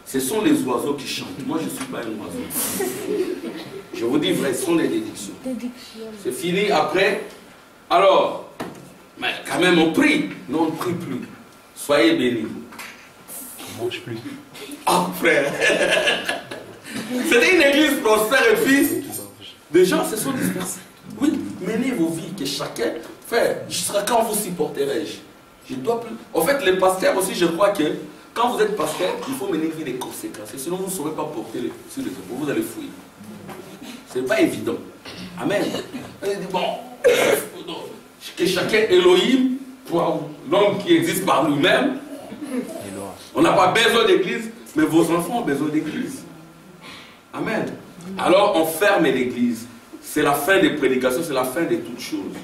Ce sont les oiseaux qui chantent. Moi, je ne suis pas un oiseau. Je vous dis vrai, ce sont des déductions. C'est fini après. Alors, mais quand même, on prie. Non, on ne prie plus. Soyez bénis. On ne mange plus. Ah, frère. C'était une église prospère et puis des gens se sont dispersés. Oui, menez vos vies, que chacun. Frère, jusqu'à quand vous supporterai-je? Je dois plus. En fait, les pasteurs aussi, je crois que quand vous êtes pasteur, il faut mener une vie des conséquences. Sinon, vous ne saurez pas porter sur les épaules. Vous allez fouiller. Ce n'est pas évident. Amen. Bon, que chacun Elohim, pour l'homme qui existe par lui-même. On n'a pas besoin d'église, mais vos enfants ont besoin d'église. Amen. Alors, on ferme l'église. C'est la fin des prédications, c'est la fin de toutes choses.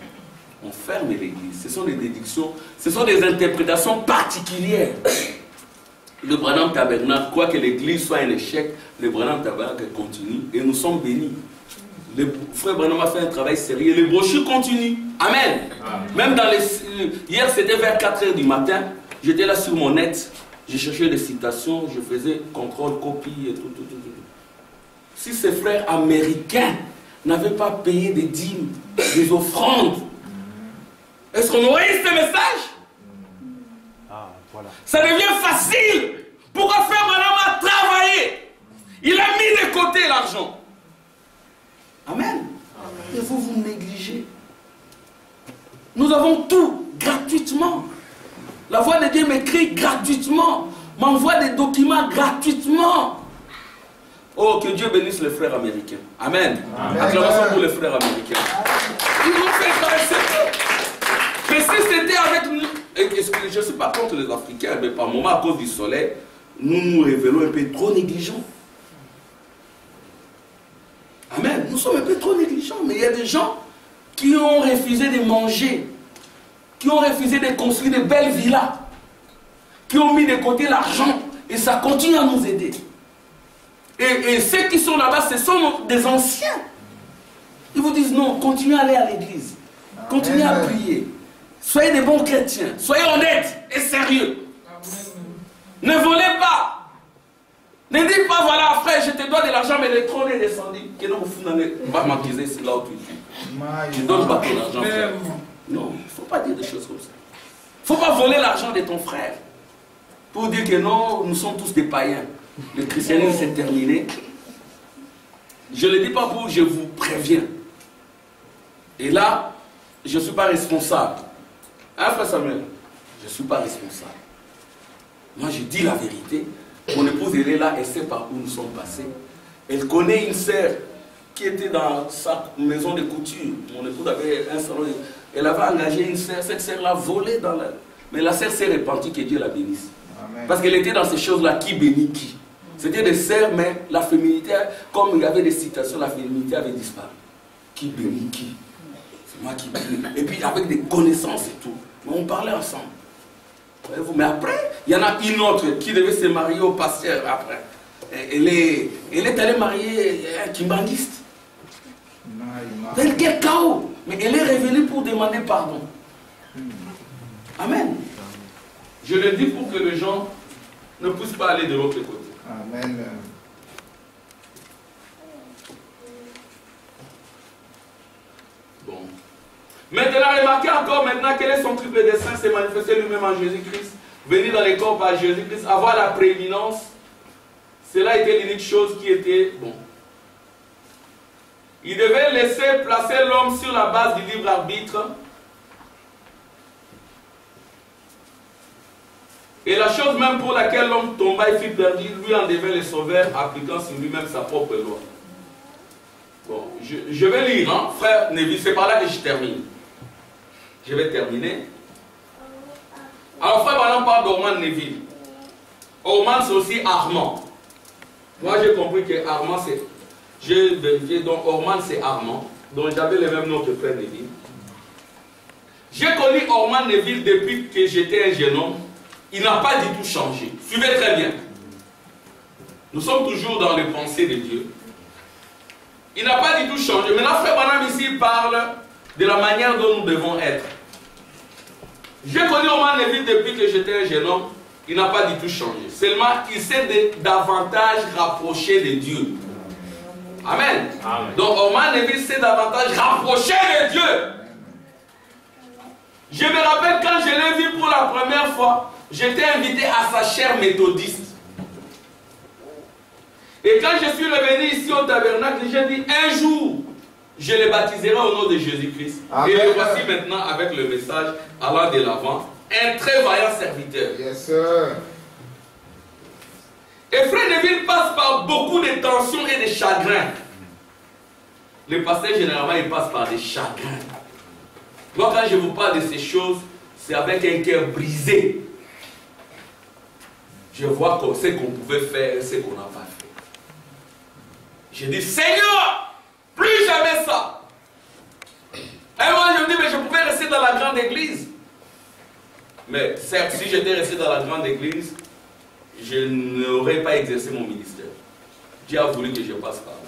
On ferme l'église. Ce sont des déductions, ce sont des interprétations particulières. Le Branham Tabernacle, quoi que l'église soit un échec, le Branham Tabernacle continue et nous sommes bénis. Le frère Branham a fait un travail sérieux, les brochures continuent. Amen. Même dans les... Hier, c'était vers 4 h du matin, j'étais là sur mon net, je cherchais des citations, je faisais contrôle, copie et tout. Si ces frères américains n'avaient pas payé des dîmes, des offrandes, est-ce qu'on aurait eu ce message? Ah, voilà. Ça devient facile. Pourquoi faire madame a travaillé? Il a mis de côté l'argent. Amen. Et vous, vous négligez. Nous avons tout gratuitement. La voix de Dieu m'écrit gratuitement. M'envoie des documents gratuitement. Oh, que Dieu bénisse les frères américains. Amen. Acclamation pour les frères américains. Ils m'ont fait traverser. Mais si c'était avec nous, je ne suis pas contre les Africains, mais par moment, à cause du soleil, nous nous révélons un peu trop négligents. Amen. Nous sommes un peu trop négligents, mais il y a des gens qui ont refusé de manger, qui ont refusé de construire de belles villas, qui ont mis de côté l'argent, et ça continue à nous aider. Et ceux qui sont là-bas, ce sont des anciens. Ils vous disent non, continuez à aller à l'église, continuez à prier, soyez des bons chrétiens, soyez honnêtes et sérieux. Ne volez pas. Ne dites pas, voilà, frère, je te dois de l'argent, mais le trône est descendu. Que non, on va m'accuser, c'est là où tu es. Je ne donne pas ton argent, frère. Non, il ne faut pas dire des choses comme ça. Il ne faut pas voler l'argent de ton frère. Pour dire que non, nous sommes tous des païens. Le christianisme s'est terminé. Je ne le dis pas pour, je vous préviens. Et là, je ne suis pas responsable. Hein, frère Samuel? Je ne suis pas responsable. Moi, je dis la vérité. Mon épouse, elle est là, elle sait par où nous sommes passés. Elle connaît une sœur qui était dans sa maison de couture. Mon épouse avait un salon. Elle avait engagé une sœur. Cette sœur l'a volé dans la... Mais la sœur s'est repentie, que Dieu la bénisse. Amen. Parce qu'elle était dans ces choses-là, qui bénit qui. C'était des sœurs, mais la féminité, comme il y avait des citations, la féminité avait disparu. Qui bénit qui? C'est moi qui bénis. Et puis avec des connaissances et tout. Mais on parlait ensemble. Mais après, il y en a une autre qui devait se marier au pasteur après. Elle est allée marier un kimbanguiste. Quel chaos. Mais elle est revenue pour demander pardon. Amen. Je le dis pour que les gens ne puissent pas aller de l'autre côté. Amen. Bon. Maintenant, remarquez encore maintenant quel est son triple dessein, c'est manifester lui-même en Jésus-Christ, venir dans les corps par Jésus-Christ, avoir la prééminence. Cela était l'unique chose qui était bon. Il devait laisser placer l'homme sur la base du libre arbitre. Et la chose même pour laquelle l'homme tomba et fut perdu, lui en devint le sauveur, appliquant sur lui-même sa propre loi. Bon, je vais lire, hein, frère Neville, c'est par là que je termine. Je vais terminer. Alors, frère Balan parle d'Orman Neville. Orman, c'est aussi Armand. Moi, j'ai compris que Armand, c'est... J'ai vérifié, donc Orman, c'est Armand. Donc, j'avais le même nom que frère Neville. J'ai connu Orman Neville depuis que j'étais un jeune homme. Il n'a pas du tout changé. Suivez très bien. Nous sommes toujours dans les pensées de Dieu. Il n'a pas du tout changé. Maintenant, frère Branham ici parle de la manière dont nous devons être. J'ai connu Orman Neville depuis que j'étais un jeune homme. Il n'a pas du tout changé. Seulement, il s'est davantage rapproché de Dieu. Amen. Amen. Donc, Orman Neville s'est davantage rapproché de Dieu. Je me rappelle quand je l'ai vu pour la première fois, j'étais invité à sa chaire méthodiste. Et quand je suis revenu ici au tabernacle, j'ai dit un jour, je les baptiserai au nom de Jésus-Christ. Et le voici maintenant avec le message allant de l'avant. Un très vaillant serviteur. Yes, sir. Et frère Neville passe par beaucoup de tensions et de chagrins. Le pasteur généralement il passe par des chagrins. Moi quand je vous parle de ces choses, c'est avec un cœur brisé. Je vois ce qu'on pouvait faire et ce qu'on n'a pas fait. Je dis Seigneur, plus jamais ça. Et moi je me dis mais je pouvais rester dans la grande église. Mais certes, si j'étais resté dans la grande église, je n'aurais pas exercé mon ministère. Dieu a voulu que je passe par là.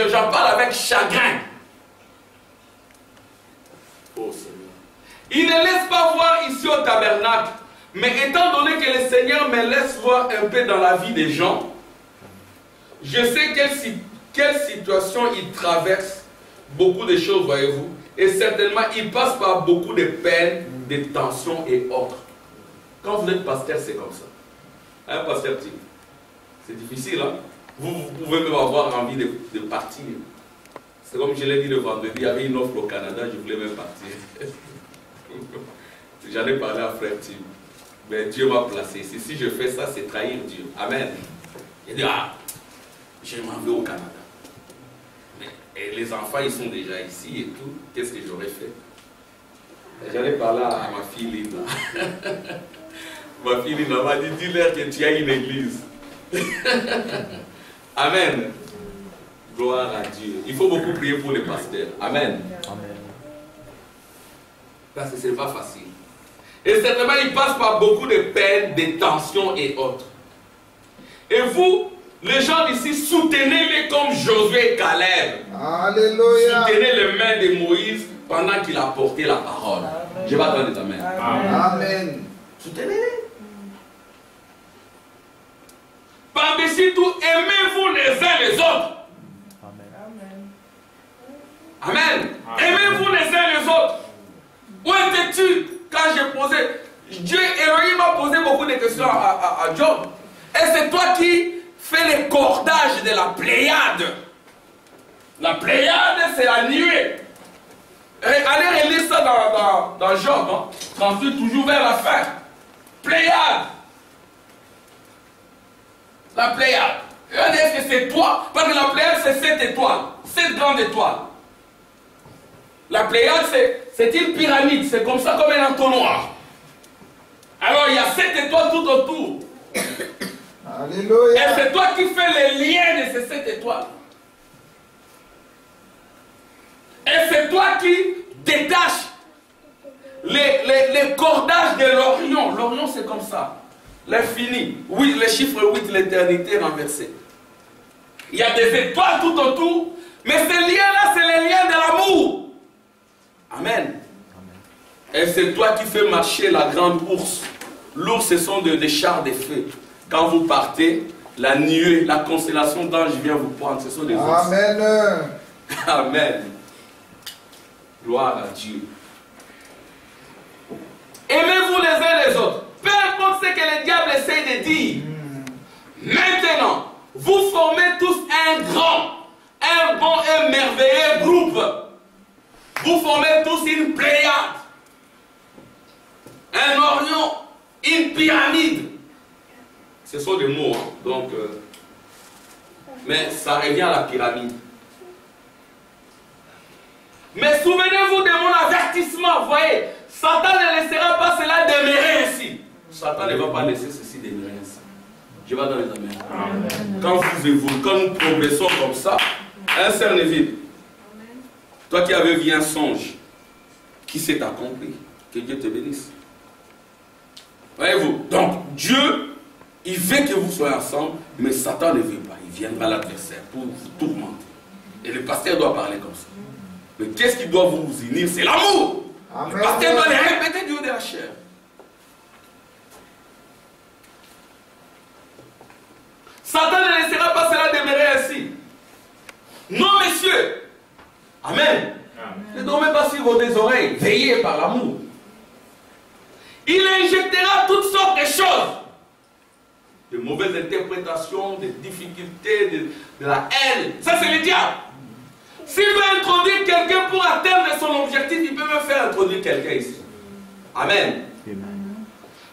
J'en parle avec chagrin. Oh Seigneur. Il ne laisse pas voir ici au tabernacle. Mais étant donné que le Seigneur me laisse voir un peu dans la vie des gens, je sais quelle situation il traverse, beaucoup de choses, voyez-vous. Et certainement, il passe par beaucoup de peines, de tensions et autres. Quand vous êtes pasteur, c'est comme ça. Hein, pasteur Tim? C'est difficile, hein? Vous pouvez même avoir envie de partir. C'est comme je l'ai dit le vendredi, il y avait une offre au Canada, je voulais même partir. J'en ai parlé à frère Tim. Mais Dieu m'a placé. Si je fais ça, c'est trahir Dieu. Amen. Il dit, ah, je m'en vais au Canada. Et les enfants, ils sont déjà ici et tout. Qu'est-ce que j'aurais fait? J'en ai parlé à ma fille Lina. Ma fille Lina m'a dit, dis-leur que tu as une église. Amen. Gloire à Dieu. Il faut beaucoup prier pour les pasteurs. Amen. Amen. Parce que ce n'est pas facile. Et certainement, il passe par beaucoup de peines, de tensions et autres. Et vous, les gens d'ici, soutenez-les comme Josué et Caleb. Alléluia. Soutenez les mains de Moïse pendant qu'il a porté la parole. Amen. Je vais attendre les amens. Amen. Soutenez-les. Par-dessus tout, aimez-vous les uns les autres. Amen. Aimez-vous les uns les autres. Où étais-tu quand j'ai posé? Dieu, Elohim m'a posé beaucoup de questions à Job. Et c'est toi qui fais le cordage de la Pléiade. La Pléiade, c'est la nuée. Allez relire ça dans Job. Hein. 38, toujours vers la fin. Pléiade. La Pléiade. Regardez, est-ce que c'est toi? Parce que la Pléiade, c'est 7 étoiles. 7 grandes étoiles. La Pléiade, c'est une pyramide. C'est comme ça, comme un entonnoir. Alors, il y a 7 étoiles tout autour. Alléluia. Et c'est toi qui fais les liens de ces 7 étoiles. Et c'est toi qui détaches les cordages de l'Orient. L'Orient, c'est comme ça. L'infini. Oui, le chiffre 8, l'éternité renversée. Il y a des étoiles tout autour. Mais ces liens-là, c'est les liens de l'amour. Amen. Et c'est toi qui fais marcher la grande ours. L'ours, ce sont des chars de feu. Quand vous partez, la nuée, la constellation d'anges vient vous prendre. Ce sont des ours. Amen. Amen. Gloire à Dieu. Aimez-vous les uns les autres. Peu importe ce que le diable essaie de dire. Maintenant, vous formez tous un grand, un bon et merveilleux groupe. Vous formez tous une pléiade, un Orion, une pyramide. Ce sont des mots, hein. Donc, mais ça revient à la pyramide. Mais souvenez-vous de mon avertissement, voyez, Satan ne laissera pas cela demeurer ainsi. Satan ne va pas laisser ceci demeurer ainsi. Je vais dans les amens. Quand vous évoluez, quand nous progressons comme ça, un Cerneville, toi qui avais vu un songe qui s'est accompli, que Dieu te bénisse. Voyez-vous, donc Dieu, il veut que vous soyez ensemble, mais Satan ne veut pas. Il viendra l'adversaire pour vous tourmenter. Et le pasteur doit parler comme ça. Mais qu'est-ce qui doit vous unir? C'est l'amour. Le pasteur doit les répéter du haut de la chair. Satan ne laissera pas cela demeurer ainsi. Non, messieurs. Amen. Ne dormez pas sur vos oreilles. Veillez par l'amour. Il injectera toutes sortes de choses. De mauvaises interprétations, de difficultés, de la haine. Ça, c'est le diable. S'il veut introduire quelqu'un pour atteindre son objectif, il peut même faire introduire quelqu'un ici. Amen.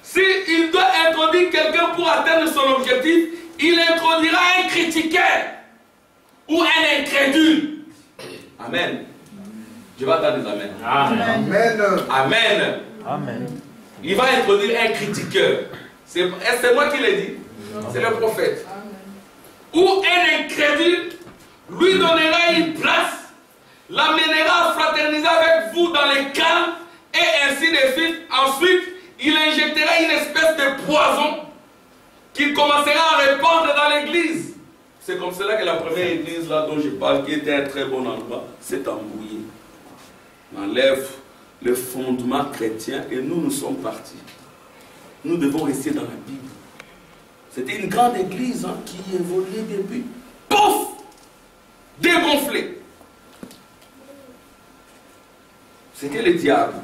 S'il doit introduire quelqu'un pour atteindre son objectif, il introduira un critiqueur ou un incrédule. Amen. Je vais attendre des amen. Amen. Amen. Amen. Il va introduire un critiqueur. C'est moi qui l'ai dit. C'est le prophète. Ou un incrédule lui donnera une place, l'amènera à fraterniser avec vous dans les camps, et ainsi de suite. Ensuite, il injectera une espèce de poison qu'il commencera à répandre dans l'église. C'est comme cela que la première église là dont je parle, qui était un très bon endroit, s'est embrouillée. On enlève le fondement chrétien et nous sommes partis. Nous devons rester dans la Bible. C'était une grande église qui évoluait depuis. Pouf! Dégonflé. C'était le diable.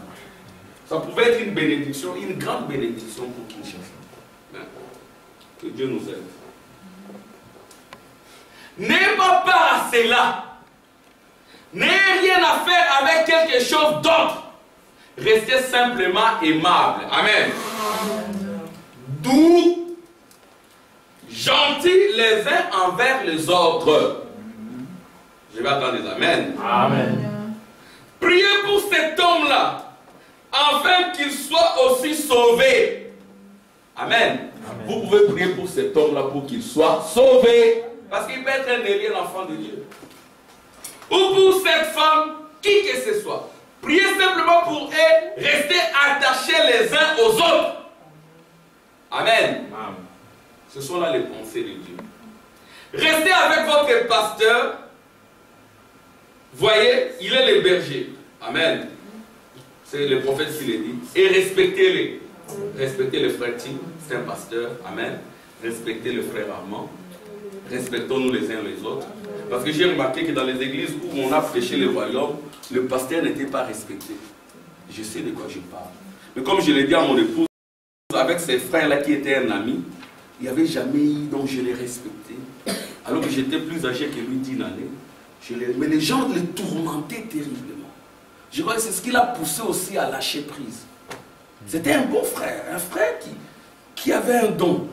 Ça pouvait être une bénédiction, une grande bénédiction pour Kinshasa. Que Dieu nous aide. N'aie pas peur à cela. N'ayez rien à faire avec quelque chose d'autre. Restez simplement aimable. Amen. Doux, gentils les uns envers les autres. Je vais attendre des amen. Amen. Priez pour cet homme-là, afin qu'il soit aussi sauvé. Amen. Amen. Vous pouvez prier pour cet homme-là pour qu'il soit sauvé. Parce qu'il peut être un alien enfant de Dieu. Ou pour cette femme, qui que ce soit. Priez simplement pour eux, restez attachés les uns aux autres. Amen. Amen. Ce sont là les pensées de Dieu. Restez avec votre pasteur. Voyez, il est le berger. Amen. C'est le prophète qui l'a dit. Et respectez-les. Respectez le frère Tim, c'est un pasteur. Amen. Respectez le frère Armand. Respectons-nous les uns les autres. Parce que j'ai remarqué que dans les églises où on a prêché le royaume, le pasteur n'était pas respecté. Je sais de quoi je parle. Mais comme je l'ai dit à mon épouse, avec ses frères-là qui étaient un ami, il n'y avait jamais eu dont je l'ai respecté. Alors que j'étais plus âgé que lui d'1 année. Mais les gens le tourmentaient terriblement. Je crois que c'est ce qui l'a poussé aussi à lâcher prise. C'était un bon frère, un frère qui avait un don.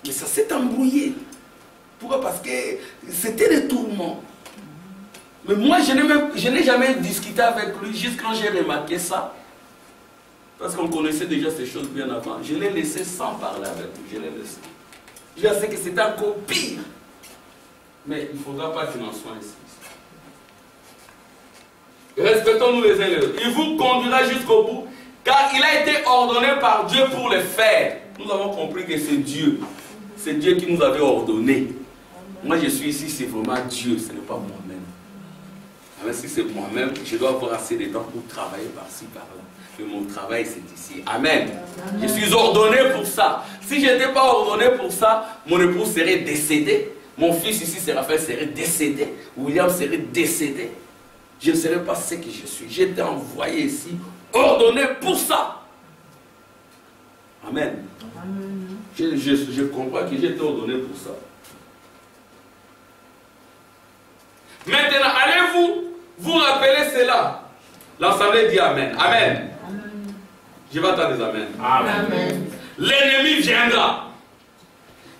Mais ça s'est embrouillé. Pourquoi? Parce que c'était des tourments. Mais moi, je n'ai jamais discuté avec lui, juste quand j'ai remarqué ça. Parce qu'on connaissait déjà ces choses bien avant. Je l'ai laissé sans parler avec lui. Je l'ai laissé. Je sais que c'était encore pire. Mais il ne faudra pas qu'il en soit ainsi. Respectons-nous les uns les autres. Il vous conduira jusqu'au bout, car il a été ordonné par Dieu pour le faire. Nous avons compris que c'est Dieu. C'est Dieu qui nous avait ordonné. Moi, je suis ici, c'est vraiment Dieu, ce n'est pas moi-même. Alors, si c'est moi-même, je dois avoir assez de temps pour travailler par-ci, par-là. Mais mon travail, c'est ici. Amen. Je suis ordonné pour ça. Si je n'étais pas ordonné pour ça, mon époux serait décédé. Mon fils ici, Séraphaël, serait décédé. William serait décédé. Je ne serais pas ce que je suis. J'ai été envoyé ici, ordonné pour ça. Amen. Je comprends que j'ai été ordonné pour ça. Maintenant, allez-vous vous rappeler cela. L'Assemblée dit Amen. Amen. Amen. Je vais attendre des Amen. Amen. L'ennemi viendra.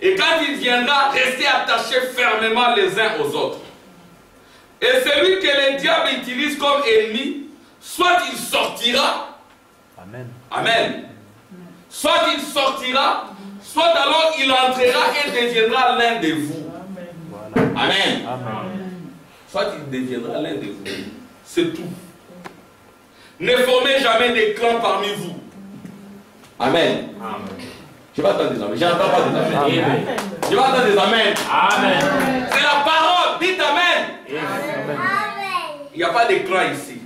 Et quand il viendra, restez attachés fermement les uns aux autres. Et celui que le diable utilise comme ennemi, soit il sortira. Amen. Amen. Soit il sortira, soit alors il entrera et deviendra l'un de vous. Amen. Amen. Amen. Soit il deviendra l'un de vous. C'est tout. Ne formez jamais des clans parmi vous. Amen. Amen. Je vais attendre des amens. J'entends pas des amens. Amen. Je vais attendre des amens. Amen. C'est la parole. Dites amen. Amen. Il n'y a pas de clans ici.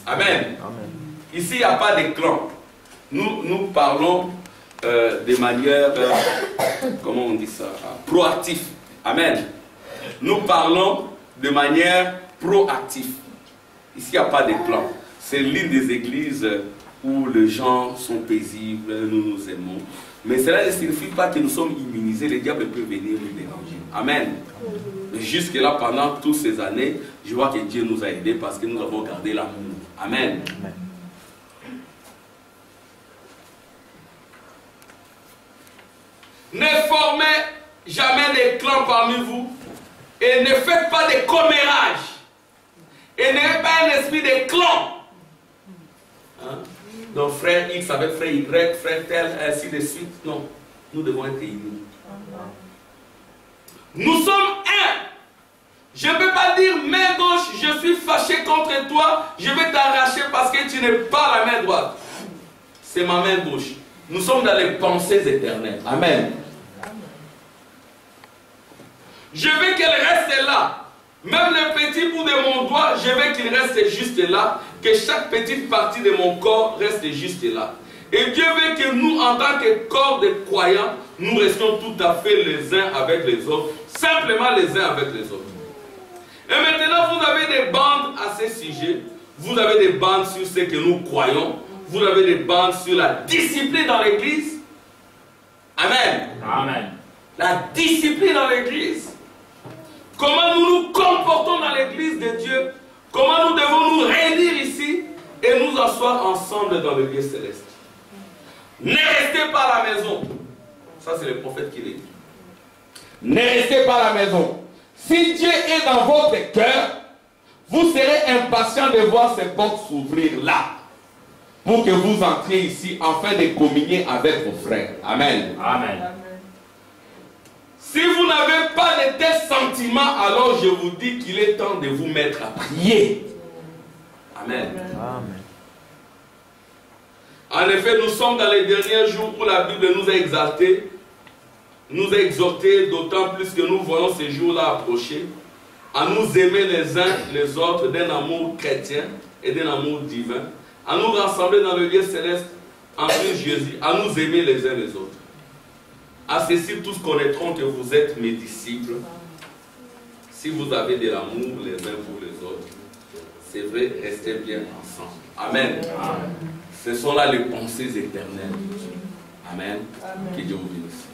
Amen. Amen. Ici, il n'y a pas de clans. Nous parlons de manière, comment on dit ça, proactive. Amen. Nous parlons de manière proactive. Ici, il n'y a pas de clan. C'est l'une des églises où les gens sont paisibles, nous nous aimons. Mais cela ne signifie pas que nous sommes immunisés. Le diable peut venir nous déranger. Amen. Mais jusque-là, pendant toutes ces années, je vois que Dieu nous a aidés parce que nous avons gardé l'amour. Amen. Amen. Ne formez jamais des clans parmi vous et ne faites pas de commérages. Et n'ayez pas un esprit de clan. Hein? Donc frère X avec frère Y, frère tel, ainsi de suite. Non, nous devons être unis. Nous sommes un. Je ne peux pas dire main gauche, je suis fâché contre toi, je vais t'arracher parce que tu n'es pas la main droite. C'est ma main gauche. Nous sommes dans les pensées éternelles. Amen. Je veux qu'elle reste là. Même le petit bout de mon doigt, je veux qu'il reste juste là. que chaque petite partie de mon corps reste juste là. Et Dieu veut que nous, en tant que corps de croyants, nous restions tout à fait les uns avec les autres, simplement les uns avec les autres. Et maintenant, vous avez des bandes à ce sujet. Vous avez des bandes sur ce que nous croyons. Vous avez des bandes sur la discipline dans l'église. Amen. Amen. La discipline dans l'église. Comment nous nous comportons dans l'église de Dieu. Comment nous devons nous réunir ici et nous asseoir ensemble dans le lieu céleste. Ne restez pas à la maison. Ça, c'est le prophète qui l'a dit. Ne restez pas à la maison. Si Dieu est dans votre cœur, vous serez impatient de voir ces portes s'ouvrir là, pour que vous entriez ici afin de communier avec vos frères. Amen. Amen. Si vous n'avez pas de tels sentiments, alors je vous dis qu'il est temps de vous mettre à prier. Amen. Amen. En effet, nous sommes dans les derniers jours où la Bible nous a exaltés, nous a exhortés, d'autant plus que nous voyons ces jours-là approcher, à nous aimer les uns les autres d'un amour chrétien et d'un amour divin, à nous rassembler dans le lieu céleste en Christ Jésus, à nous aimer les uns les autres. À ceci, tous connaîtront que vous êtes mes disciples, si vous avez de l'amour les uns pour les autres. C'est vrai, restez bien ensemble. Amen. Amen. Ce sont là les pensées éternelles. Amen. Que Dieu vous bénisse.